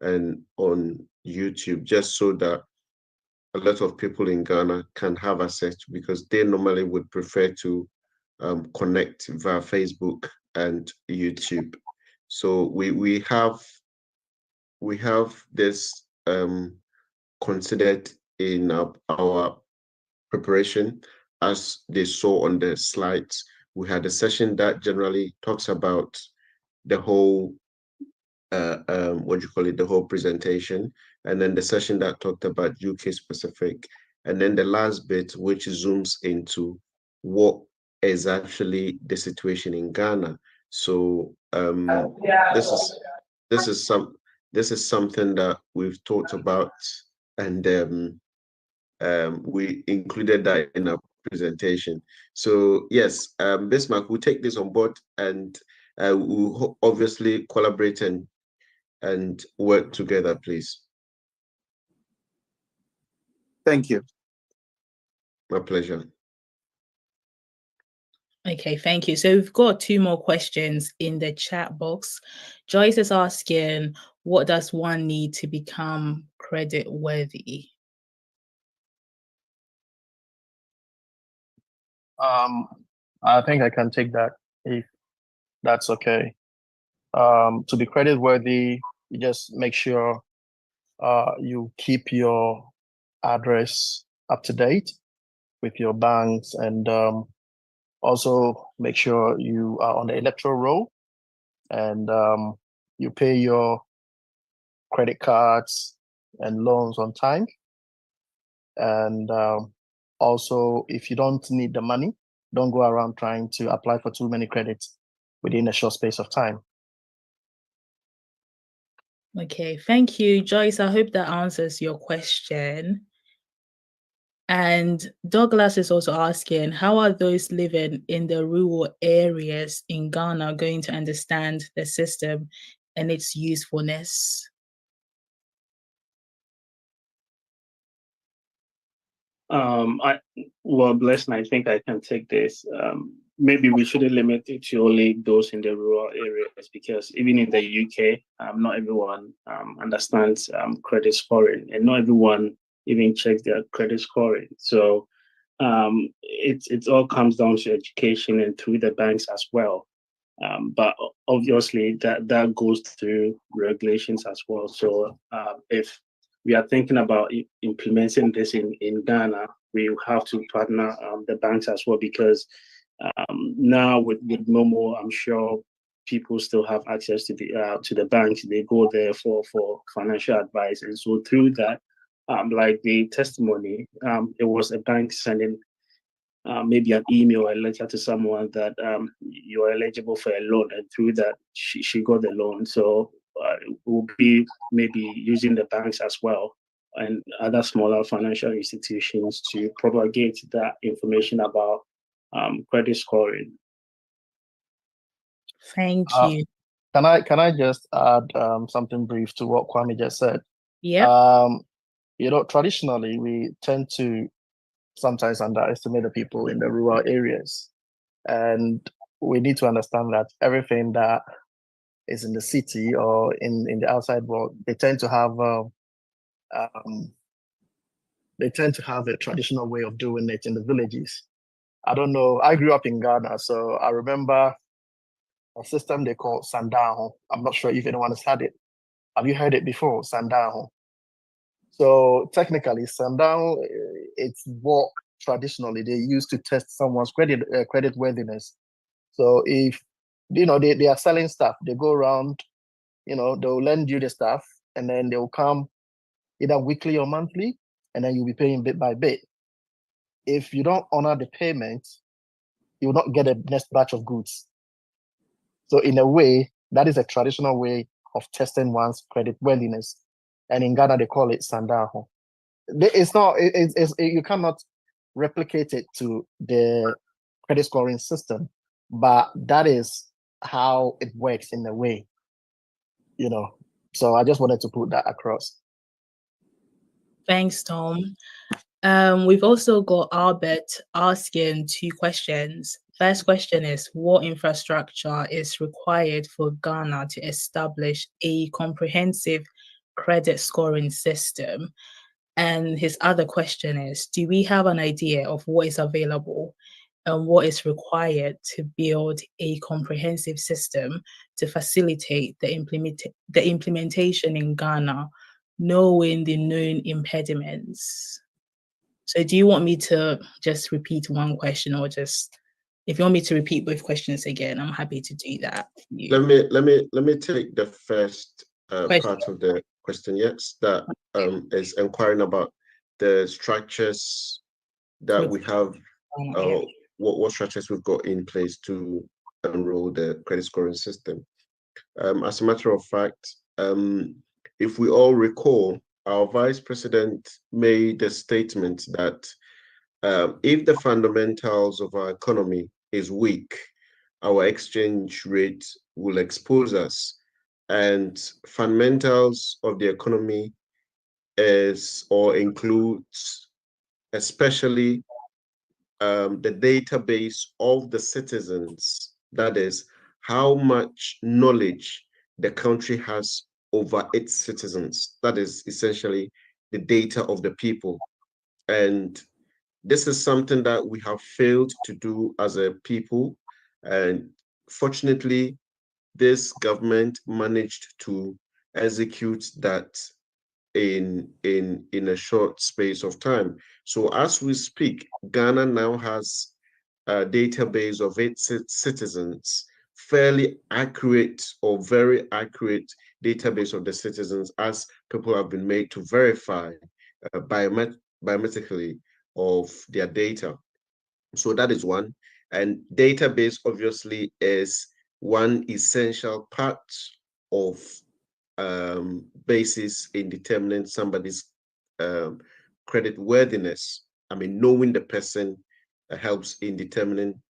and on YouTube, just so that a lot of people in Ghana can have access to, because they normally would prefer to connect via Facebook and YouTube. So we have this considered in our preparation. As they saw on the slides, we had a session that generally talks about the whole the whole presentation, and then the session that talked about UK specific, and then the last bit which zooms into what is actually the situation in Ghana. So this is something that we've talked about, and we included that in our presentation. So yes, Bismarck, we'll take this on board, and we'll obviously collaborate and work together, please. Thank you. My pleasure. Okay, thank you. So we've got 2 more questions in the chat box. Joyce is asking, what does one need to become credit worthy? I think I can take that if that's okay. To be credit worthy, you just make sure you keep your address up to date with your banks, and also make sure you are on the electoral roll, and you pay your credit cards and loans on time. And also, if you don't need the money, don't go around trying to apply for too many credits within a short space of time. Okay, thank you, Joyce. I hope that answers your question. And Douglas is also asking, how are those living in the rural areas in Ghana going to understand the system and its usefulness? Blessing, I think I can take this. Maybe we shouldn't limit it to only those in the rural areas, because even in the UK, not everyone understands credit scoring, and not everyone even checks their credit scoring. So it all comes down to education and through the banks as well. But obviously that goes through regulations as well. So if we are thinking about implementing this in Ghana, we have to partner the banks as well, because now with Momo, I'm sure people still have access to the banks. They go there for financial advice, and so through that, like the testimony, it was a bank sending maybe an email or a letter to someone that you're eligible for a loan, and through that she got the loan. So we'll be maybe using the banks as well and other smaller financial institutions to propagate that information about credit scoring. Thank you. Can I just add something brief to what Kwame just said? Yeah. Traditionally, we tend to sometimes underestimate the people in the rural areas. And we need to understand that everything that is in the city or in the outside world, they tend to have a traditional way of doing it in the villages. I don't know. I grew up in Ghana, so I remember a system they call Sandaho. I'm not sure if anyone has had it. Have you heard it before, Sandaho? So technically, Sandaho, it's what traditionally they use to test someone's credit worthiness. So if they are selling stuff, they go around, they'll lend you the stuff, and then they'll come either weekly or monthly, and then you'll be paying bit by bit. If you don't honor the payment, you will not get a next batch of goods. So in a way, that is a traditional way of testing one's credit worthiness. And in Ghana, they call it Sandaho. It's not, you cannot replicate it to the credit scoring system, but that is how it works in a way, So I just wanted to put that across. Thanks, Tom. We've also got Albert asking 2 questions. First question is, what infrastructure is required for Ghana to establish a comprehensive credit scoring system? And his other question is, do we have an idea of what is available and what is required to build a comprehensive system to facilitate the implementation in Ghana, knowing the known impediments? So do you want me to just repeat one question, or just, if you want me to repeat both questions again, I'm happy to do that. Let me take the first Question. part of the question. Yes, that is inquiring about the structures that we have, what structures we've got in place to enroll the credit scoring system. As a matter of fact, if we all recall, our vice president made a statement that if the fundamentals of our economy is weak, our exchange rate will expose us. And fundamentals of the economy includes especially the database of the citizens. That is, how much knowledge the country has over its citizens. That is essentially the data of the people. And this is something that we have failed to do as a people. And fortunately, this government managed to execute that in a short space of time. So as we speak, Ghana now has a database of its citizens, fairly accurate or very accurate database of the citizens, as people have been made to verify biometrically of their data. So that is one. And database obviously is one essential part of basis in determining somebody's credit worthiness. I mean, knowing the person helps in determining,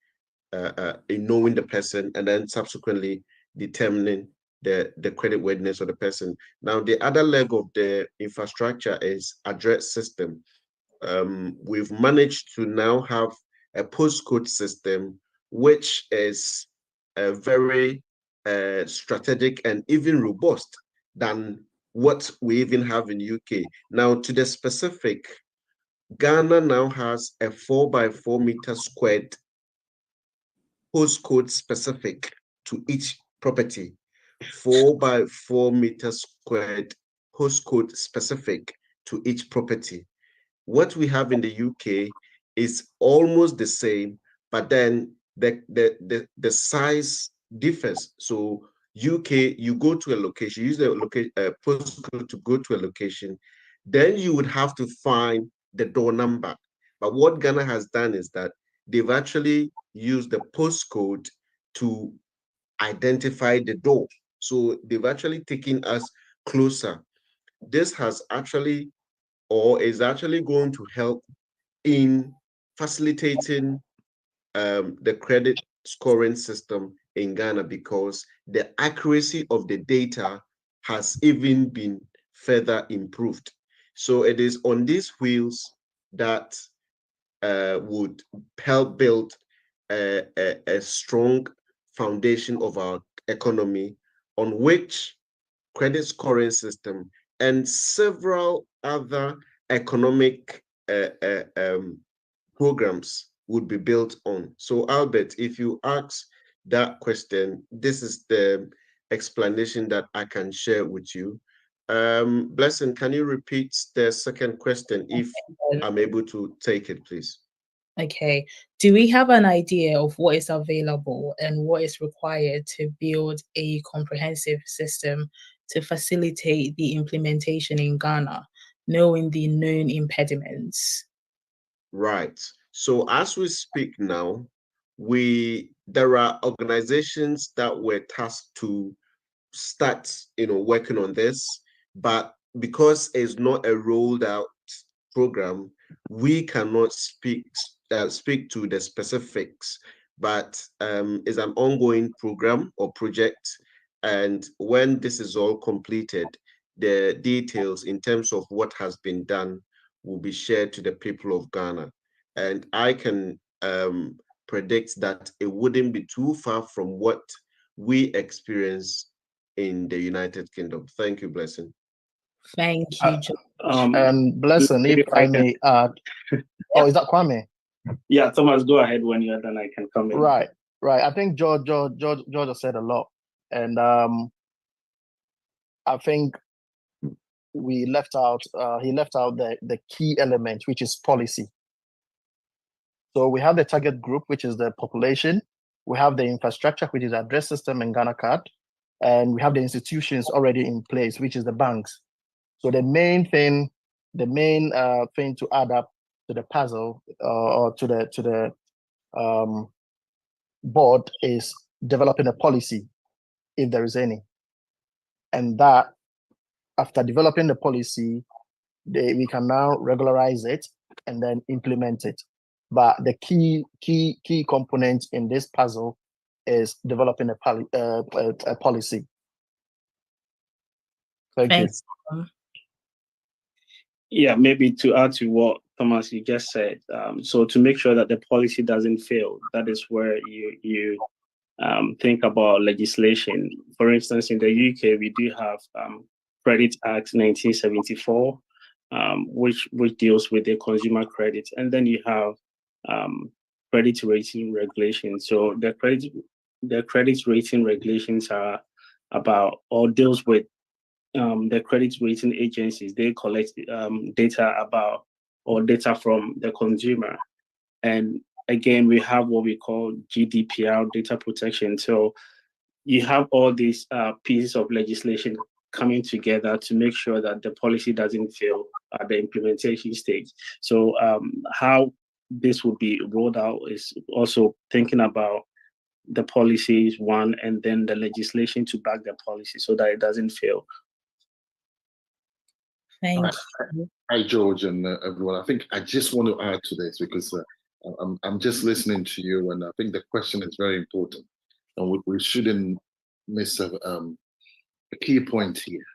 in knowing the person, and then subsequently determining the credit worthiness of the person. Now, the other leg of the infrastructure is address system. We've managed to now have a postcode system, which is very strategic and even robust than what we even have in UK. Now, to the specific, Ghana now has a 4x4 meter squared postcode specific to each property. 4x4 meter squared postcode specific to each property. What we have in the UK is almost the same, but then the size differs. So UK, you go to a location, use the postcode to go to a location, then you would have to find the door number. But what Ghana has done is that they've actually used the postcode to identify the door. So they've actually taken us closer. This has actually, or is actually going to help in facilitating the credit scoring system in Ghana, because the accuracy of the data has even been further improved. So it is on these wheels that would help build a strong foundation of our economy, on which credit scoring system and several other economic programs would be built on. So Albert, if you ask that question, this is the explanation that I can share with you. Blessing, can you repeat the second question if I'm able to take it, please? Okay. Do we have an idea of what is available and what is required to build a comprehensive system to facilitate the implementation in Ghana, knowing the known impediments? Right. So as we speak now, there are organizations that were tasked to start, working on this, but because it's not a rolled out program, we cannot speak to the specifics. But it's an ongoing program or project, and when this is all completed, the details in terms of what has been done will be shared to the people of Ghana. And I can predict that it wouldn't be too far from what we experience in the United Kingdom. Thank you, Blessing. Thank you, George. And Blessing, if I may add, oh, is that Kwame? Yeah, Thomas, go ahead when you're done. I can come in. Right. I think George has said a lot, and I think he left out the key element, which is policy. So we have the target group, which is the population. We have the infrastructure, which is address system and Ghana card, and we have the institutions already in place, which is the banks. So the main thing to add up to the puzzle or to the board is developing a policy, if there is any, and that after developing the policy, we can now regularize it and then implement it. But the key component in this puzzle is developing a policy. Thank you. Yeah, maybe to add to what Thomas you just said. So to make sure that the policy doesn't fail, that is where you think about legislation. For instance, in the UK, we do have Credit Act 1974, which deals with the consumer credit, and then you have credit rating regulations. So the credit rating regulations are about or deals with the credit rating agencies. They collect data about or data from the consumer, and again we have what we call GDPR, data protection. So you have all these pieces of legislation coming together to make sure that the policy doesn't fail at the implementation stage. So how this would be rolled out is also thinking about the policies one, and then the legislation to back the policy so that it doesn't fail. Thank you. Hi, George, and everyone. I think I just want to add to this because I'm just listening to you, and I think the question is very important, and we shouldn't miss a key point here.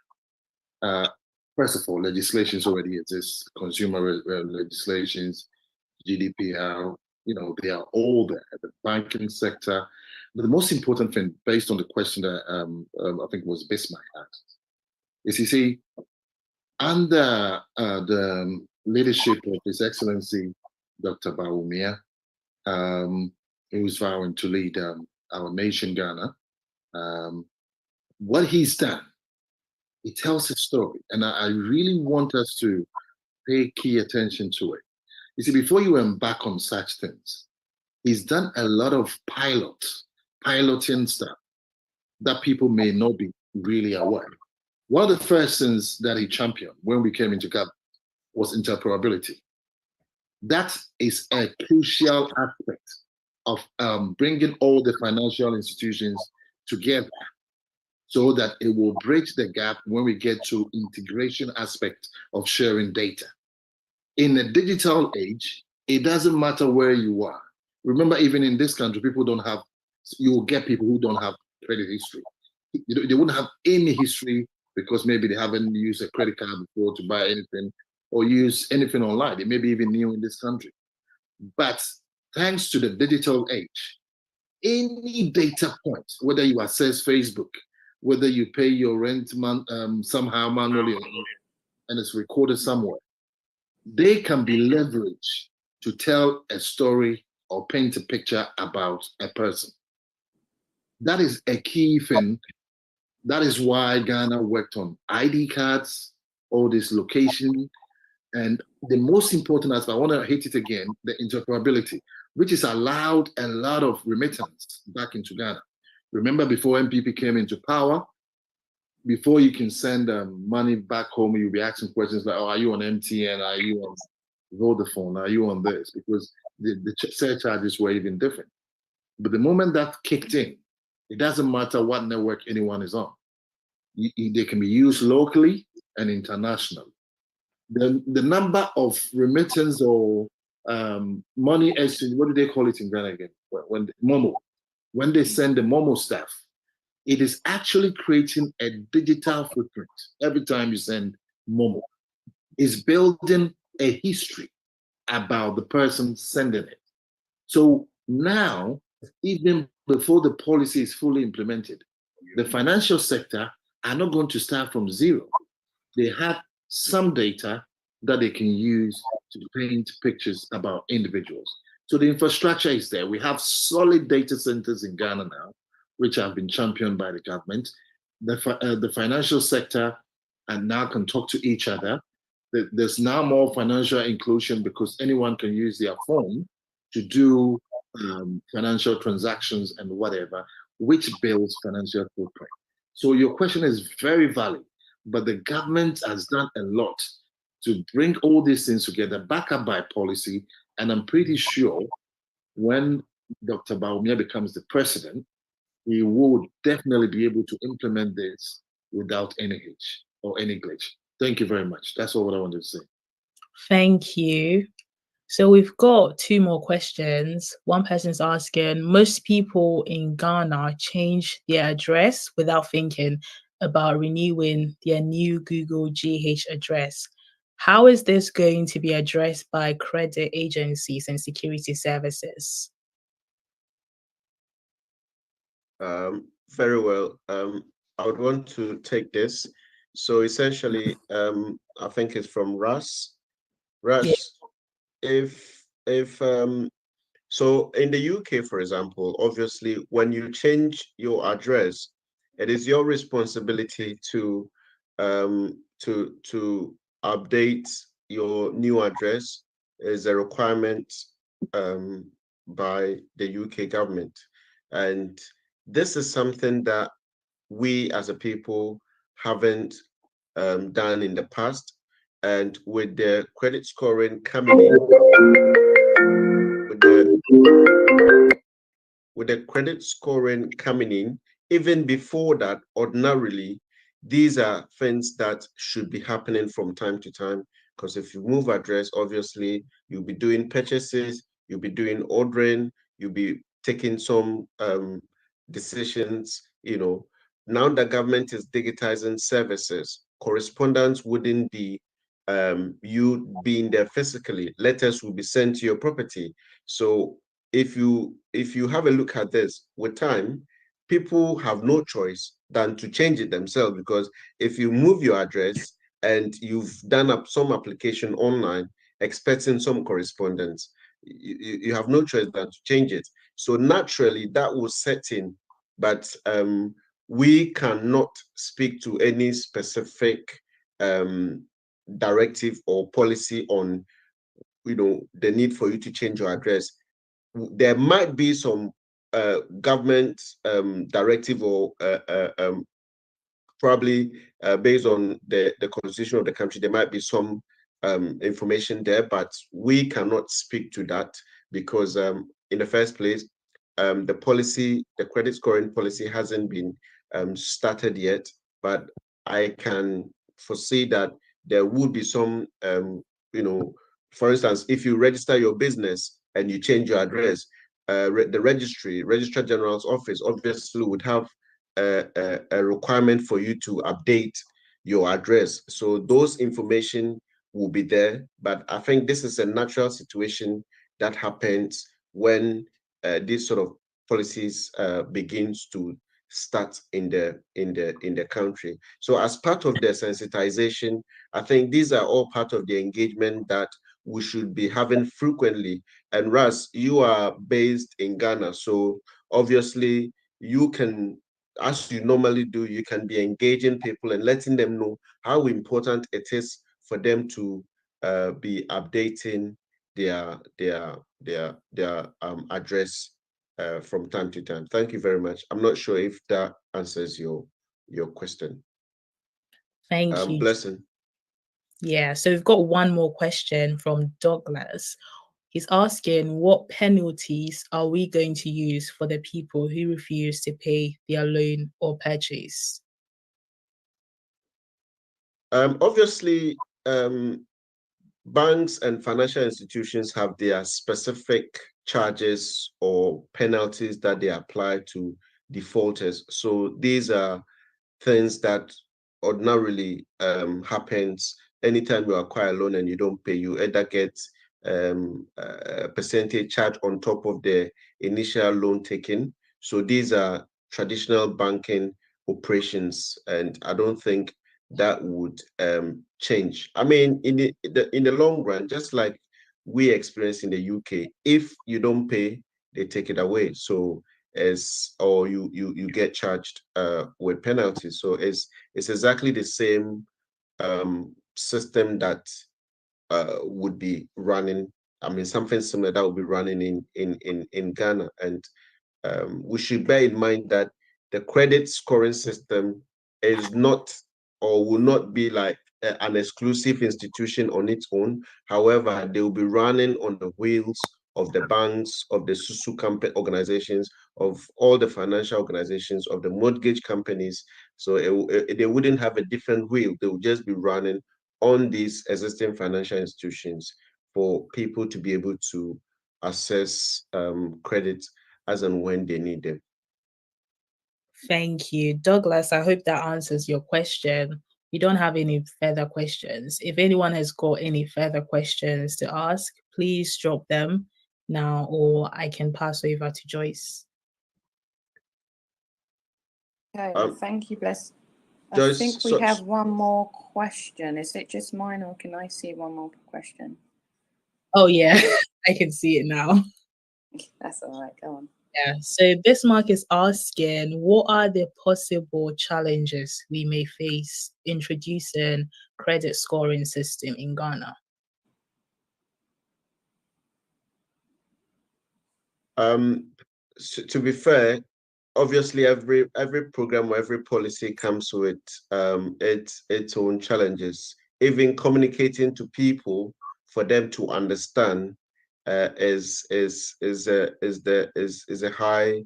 First of all, legislations already exist, consumer legislations, GDPR, they are all there, the banking sector. But the most important thing, based on the question that I think was Bismarck asked, is you see, under the leadership of His Excellency Dr. Bawumia, who is vowing to lead our nation, Ghana, what he's done, he tells his story. And I really want us to pay key attention to it. You see, before you embark on such things, he's done a lot of piloting stuff that people may not be really aware. One of the first things that he championed when we came into government was interoperability. That is a crucial aspect of bringing all the financial institutions together so that it will bridge the gap when we get to integration aspect of sharing data. In a digital age, it doesn't matter where you are. Remember, even in this country, you will get people who don't have credit history. They wouldn't have any history because maybe they haven't used a credit card before to buy anything. or use anything online. They may be even new in this country. But thanks to the digital age, any data point, whether you access Facebook, whether you pay your rent somehow manually and it's recorded somewhere, they can be leveraged to tell a story or paint a picture about a person. That is a key thing. That is why Ghana worked on ID cards, all this location, and the most important aspect, I want to hit it again, the interoperability, which has allowed a lot of remittance back into Ghana. Remember, before MPP came into power, before you can send money back home, you'll be asking questions like, oh, are you on MTN? Are you on Vodafone? Are you on this? Because the surcharges were even different. But the moment that kicked in, it doesn't matter what network anyone is on. They can be used locally and internationally. The number of remittance or money exchange, what do they call it in Ghana again? When Momo, when they send the Momo stuff, it is actually creating a digital footprint. Every time you send Momo, it's building a history about the person sending it. So now, even before the policy is fully implemented, the financial sector are not going to start from zero. They have some data that they can use to paint pictures about individuals. So the infrastructure is there. We have solid data centers in Ghana now, which have been championed by the government. The financial sector and now can talk to each other. There's now more financial inclusion because anyone can use their phone to do financial transactions and whatever, which builds financial footprint. So your question is very valid, but the government has done a lot to bring all these things together, backed up by policy, and I'm pretty sure when Dr. Baumia becomes the president, he would definitely be able to implement this without any hitch or any glitch. Thank you very much. That's all what I wanted to say. Thank you. So we've got two more questions. One person's asking, most people in Ghana change their address without thinking about renewing their new Google GH address. How is this going to be addressed by credit agencies and security services? Very well. I would want to take this. So essentially, I think it's from Russ. Russ, if so in the UK, for example, obviously when you change your address, it is your responsibility to update your new address. Is a requirement by the UK government, and this is something that we as a people haven't done in the past. And with the credit scoring coming in, with the credit scoring coming in, even before that, ordinarily, these are things that should be happening from time to time. Because if you move address, obviously, you'll be doing purchases, you'll be doing ordering, you'll be taking some decisions. Now the government is digitizing services, correspondence wouldn't be you being there physically. Letters will be sent to your property. So if you have a look at this with time, people have no choice than to change it themselves, because if you move your address and you've done up some application online expecting some correspondence, you have no choice than to change it. So naturally that will set in, but we cannot speak to any specific directive or policy on the need for you to change your address. There might be some government directive or probably based on the constitution of the country, there might be some information there, but we cannot speak to that because in the first place, the credit scoring policy hasn't been started yet, but I can foresee that there would be some, for instance, if you register your business and you change your address, the registrar general's office obviously would have a requirement for you to update your address. So those information will be there. But I think this is a natural situation that happens when these sort of policies begins to start in the country. So as part of the sensitization, I think these are all part of the engagement that we should be having frequently. And Ras, you are based in Ghana, so obviously you can, as you normally do, you can be engaging people and letting them know how important it is for them to be updating their address from time to time. Thank you very much. I'm not sure if that answers your question. Thank you. Blessing. Yeah, so we've got one more question from Douglas. He's asking, what penalties are we going to use for the people who refuse to pay their loan or purchase? Obviously, banks and financial institutions have their specific charges or penalties that they apply to defaulters. So these are things that ordinarily happens anytime you acquire a loan and you don't pay. You either get a percentage charge on top of the initial loan taken. So these are traditional banking operations, and I don't think that would change. I mean, in the long run, just like we experience in the UK, if you don't pay, they take it away. So or you get charged with penalties. So it's exactly the same system that would be running. I mean, something similar that would be running in Ghana. And we should bear in mind that the credit scoring system is not or will not be like an exclusive institution on its own. However, they will be running on the wheels of the banks, of the Susu company organizations, of all the financial organizations, of the mortgage companies. So they wouldn't have a different wheel. They would just be running on these existing financial institutions for people to be able to access credit as and when they need them. Thank you. Douglas, I hope that answers your question. We don't have any further questions. If anyone has got any further questions to ask, please drop them now, or I can pass over to Joyce. Okay, thank you, Bless. Joyce, I think we have one more question. Is it just mine, or can I see one more question? Oh, yeah, I can see it now. That's all right, go on. Yeah, so Bismarck is asking, what are the possible challenges we may face introducing credit scoring system in Ghana? So to be fair, obviously every program or every policy comes with its own challenges. Even communicating to people for them to understand is a high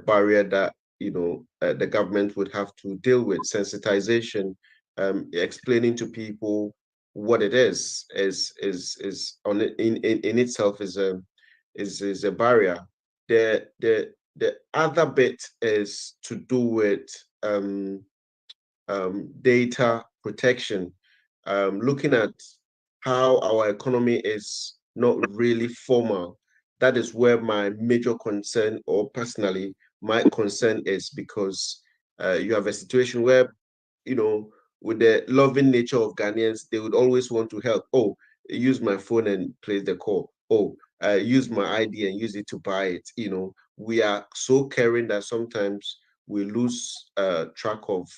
barrier that the government would have to deal with. Sensitization, explaining to people what it is on in itself is a barrier. The other bit is to do with data protection, looking at how our economy is not really formal. That is where my major concern, or personally, my concern is, because you have a situation where, with the loving nature of Ghanaians, they would always want to help. Oh, use my phone and place the call. Oh, use my ID and use it to buy it. We are so caring that sometimes we lose track of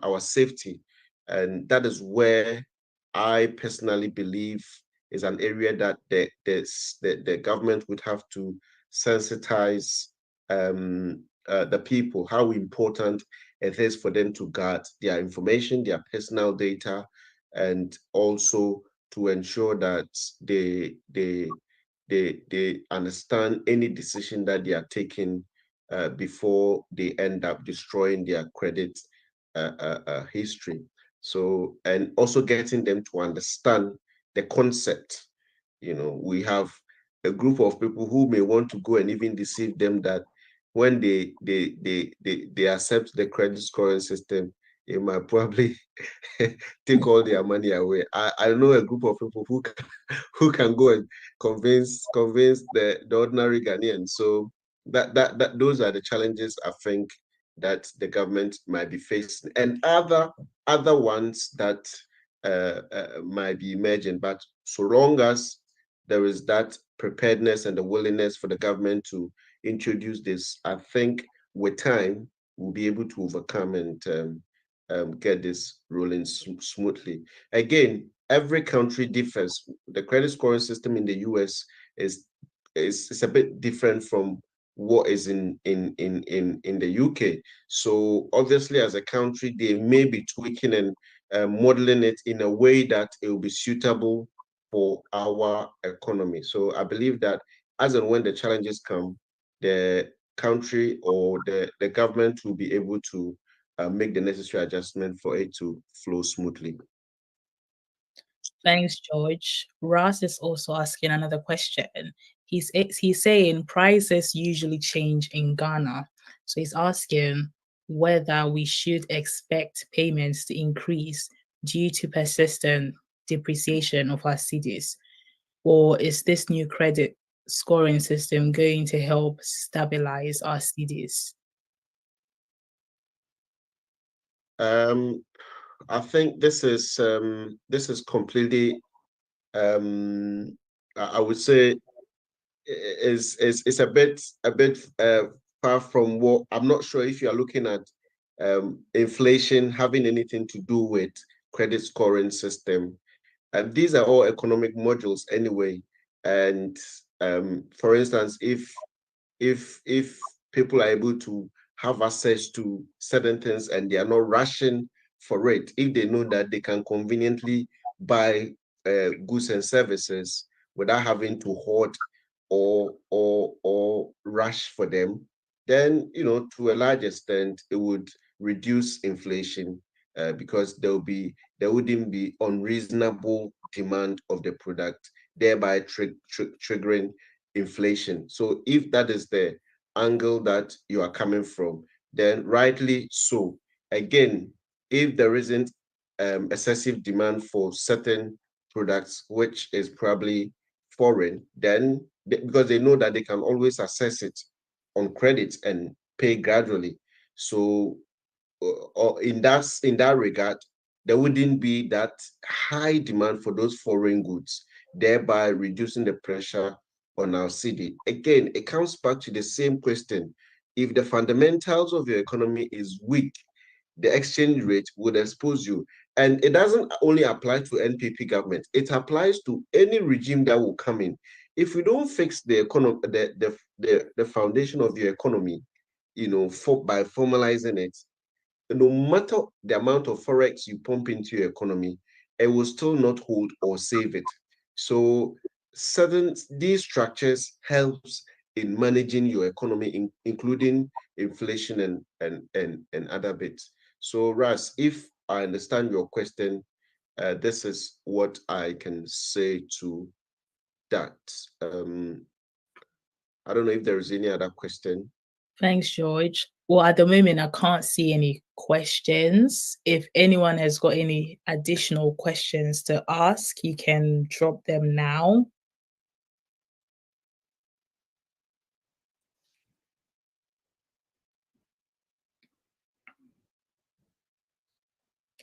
our safety. And that is where I personally believe is an area that the government would have to sensitize the people, how important it is for them to guard their information, their personal data, and also to ensure that they understand any decision that they are taking before they end up destroying their credit history. So, and also getting them to understand the concept. We have a group of people who may want to go and even deceive them that when they accept the credit scoring system, it might probably take all their money away. I know a group of people who can go and convince the ordinary Ghanaian. So that those are the challenges I think that the government might be facing, and other ones that might be emerging. But so long as there is that preparedness and the willingness for the government to introduce this, I think with time we'll be able to overcome and get this rolling smoothly. Again, every country differs. The credit scoring system in the US is a bit different from what is in the UK. So obviously, as a country, they may be tweaking and modeling it in a way that it will be suitable for our economy. So I believe that as and when the challenges come, the country or the government will be able to make the necessary adjustment for it to flow smoothly. Thanks, George. Ross is also asking another question. He's saying prices usually change in Ghana. So he's asking whether we should expect payments to increase due to persistent depreciation of our cities, or is this new credit scoring system going to help stabilize our cities? I think this is completely I would say is a bit far from what I'm not sure if you are looking at inflation having anything to do with credit scoring system. These are all economic modules anyway. And for instance, if people are able to have access to certain things and they are not rushing for it, if they know that they can conveniently buy goods and services without having to hoard or rush for them, then to a large extent it would reduce inflation because there wouldn't be unreasonable demand of the product, thereby triggering inflation. So if that is the angle that you are coming from, then rightly so. Again, if there isn't excessive demand for certain products, which is probably foreign, then because they know that they can always access it on credit and pay gradually. So or in that regard, there wouldn't be that high demand for those foreign goods, thereby reducing the pressure on our city. Again, it comes back to the same question. If the fundamentals of your economy is weak, the exchange rate would expose you. And it doesn't only apply to NPP government, it applies to any regime that will come in. If we don't fix the economy, the foundation of your economy, by formalizing it, no matter the amount of forex you pump into your economy, it will still not hold or save it. So these structures helps in managing your economy, including inflation and other bits. So Ras, if I understand your question, this is what I can say to that. I don't know if there is any other question. Thanks, George. Well, at the moment, I can't see any questions. If anyone has got any additional questions to ask, you can drop them now.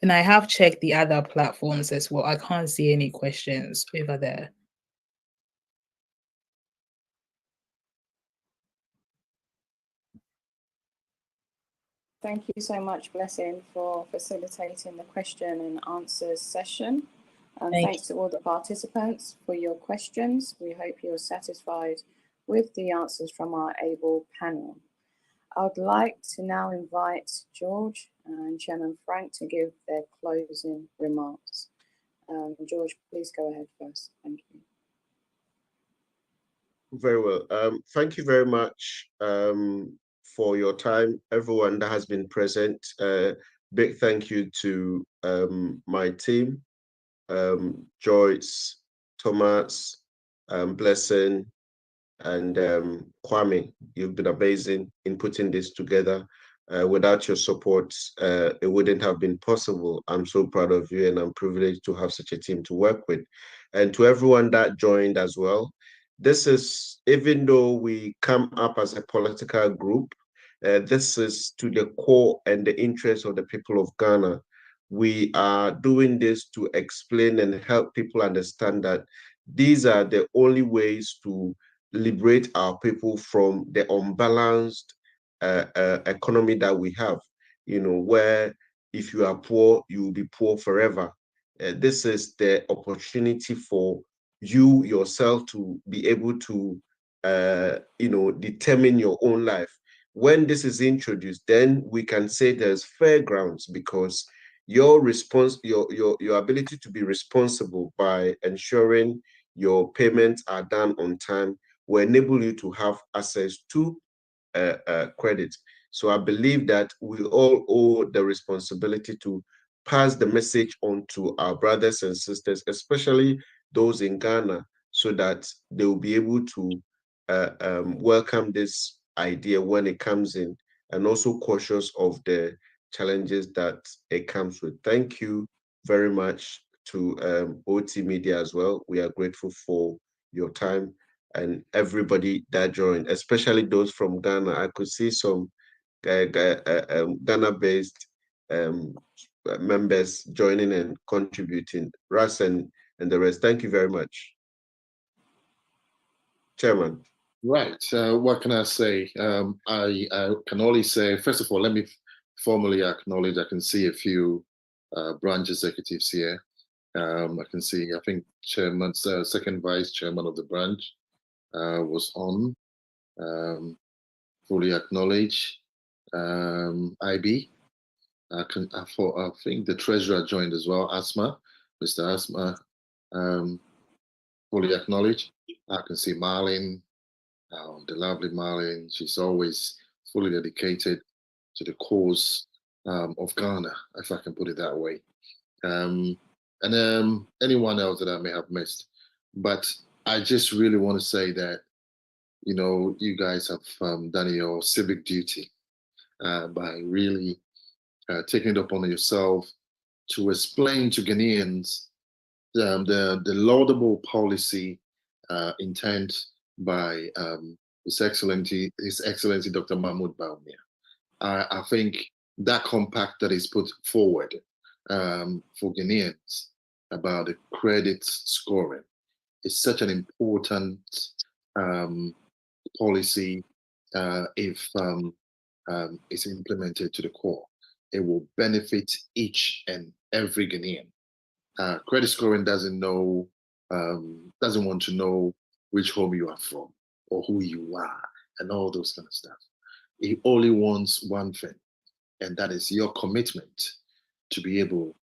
And I have checked the other platforms as well. I can't see any questions over there. Thank you so much, Blessing, for facilitating the question and answers session. And thanks to all the participants for your questions. We hope you're satisfied with the answers from our able panel. I would like to now invite George and Chairman Frank to give their closing remarks. George, please go ahead first. Thank you. Very well. Thank you very much for your time, everyone that has been present. Big thank you to my team, Joyce, Thomas, Blessing, and Kwame. You've been amazing in putting this together. Without your support, it wouldn't have been possible. I'm so proud of you, and I'm privileged to have such a team to work with. And to everyone that joined as well, this is, even though we come up as a political group, this is to the core and the interest of the people of Ghana. We are doing this to explain and help people understand that these are the only ways to liberate our people from the unbalanced economy that we have, where if you are poor, you will be poor forever. This is the opportunity for you yourself to be able to, determine your own life. When this is introduced, then we can say there's fair grounds, because your response, your ability to be responsible by ensuring your payments are done on time will enable you to have access to credit. So I believe that we all owe the responsibility to pass the message on to our brothers and sisters, especially those in Ghana, so that they will be able to welcome this idea when it comes in, and also cautious of the challenges that it comes with. Thank you very much to OT Media as well. We are grateful for your time and everybody that joined, especially those from Ghana. I could see some Ghana-based members joining and contributing. Russ and the rest, thank you very much. Chairman. Right. What can I say? I can only say, first of all, let me formally acknowledge, I can see a few branch executives here. I can see, I think chairman, second vice chairman of the branch was on. Fully acknowledge. IB. I think the treasurer joined as well. Asma, Mr. Asma. Fully acknowledge. I can see Marlene, the lovely Marlene. She's always fully dedicated to the cause of Ghana, if I can put it that way. And anyone else that I may have missed. But I just really want to say that, you guys have done your civic duty by really taking it upon yourself to explain to Ghanaians the laudable policy intent by His Excellency Dr. Mahmoud Bawumia. I think that compact that is put forward for Ghanaians about the credit scoring is such an important policy. If it's implemented to the core, it will benefit each and every Ghanaian. Credit scoring doesn't want to know which home you are from or who you are and all those kind of stuff. It only wants one thing, and that is your commitment to be able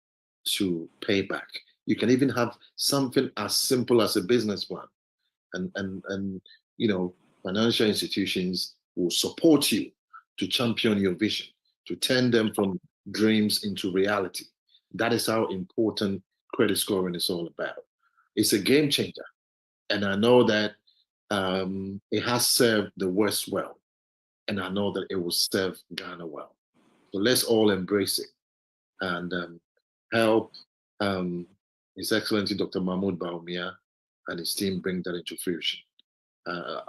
to pay back. You can even have something as simple as a business plan, and financial institutions will support you to champion your vision, to turn them from dreams into reality. That is how important credit scoring is all about. It's a game changer. And I know that it has served the West well. And I know that it will serve Ghana well. So let's all embrace it and help His Excellency Dr. Mahmoud Bawumia and his team bring that into fruition.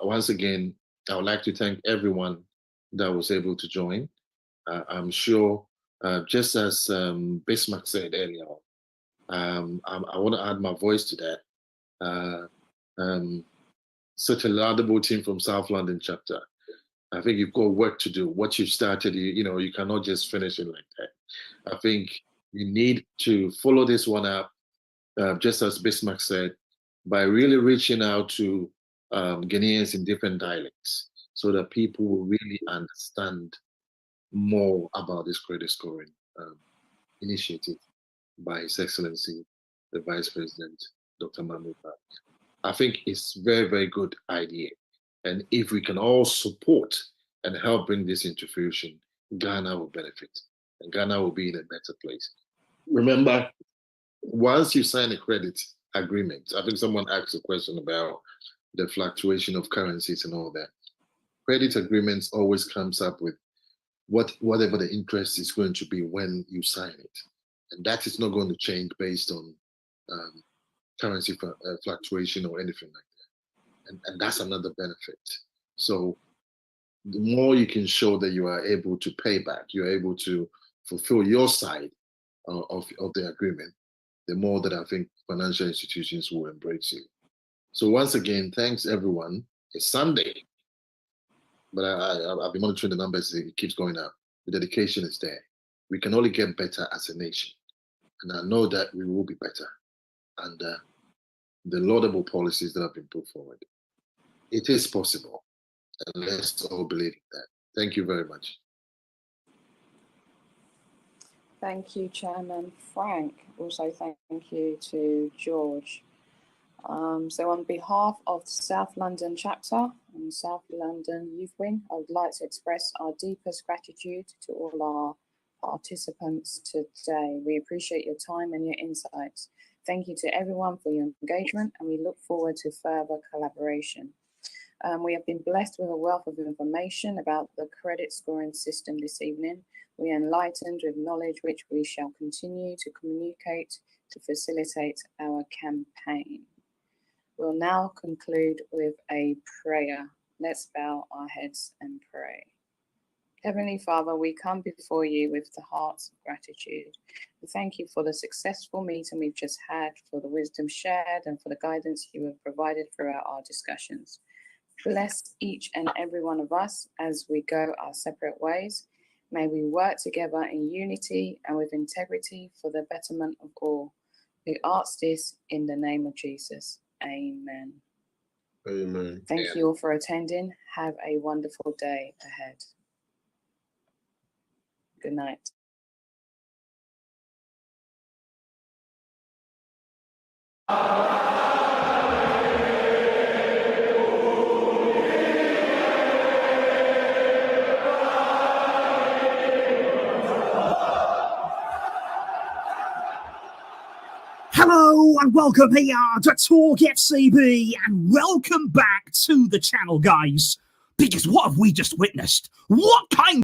Once again, I would like to thank everyone that was able to join. I'm sure, just as Bismarck said earlier, I want to add my voice to that. Such a laudable team from South London chapter. I think you've got work to do. What you've started, you cannot just finish it like that. I think you need to follow this one up, just as Bismarck said, by really reaching out to Ghanaians in different dialects, so that people will really understand more about this credit scoring initiative by His Excellency, the Vice President, Dr. Mahmoud Bawumia. I think it's a very, very good idea. And if we can all support and help bring this into fruition, Ghana will benefit and Ghana will be in a better place. Remember, once you sign a credit agreement, I think someone asked a question about the fluctuation of currencies and all that. Credit agreements always comes up with whatever the interest is going to be when you sign it. And that is not going to change based on currency fluctuation or anything like that. And that's another benefit. So the more you can show that you are able to pay back, you're able to fulfill your side of the agreement, the more that I think financial institutions will embrace you. So once again, thanks everyone. It's Sunday, but I've been monitoring the numbers. It keeps going up. The dedication is there. We can only get better as a nation. And I know that we will be better under the laudable policies that have been put forward. It is possible. And let's all believe in that. Thank you very much. Thank you, Chairman Frank. Also, thank you to George. So on behalf of the South London chapter and South London Youth Wing, I would like to express our deepest gratitude to all our participants today. We appreciate your time and your insights. Thank you to everyone for your engagement, and we look forward to further collaboration. We have been blessed with a wealth of information about the credit scoring system this evening. We are enlightened with knowledge which we shall continue to communicate to facilitate our campaign. We'll now conclude with a prayer. Let's bow our heads and pray. Heavenly Father, we come before you with the hearts of gratitude. We thank you for the successful meeting we've just had, for the wisdom shared, and for the guidance you have provided throughout our discussions. Bless each and every one of us as we go our separate ways. May we work together in unity and with integrity for the betterment of all. We ask this in the name of Jesus. Amen. Amen. Thank you all for attending. Have a wonderful day ahead. Good night. Hello and welcome here to Talk FCB, and welcome back to the channel, guys. Because what have we just witnessed? What kind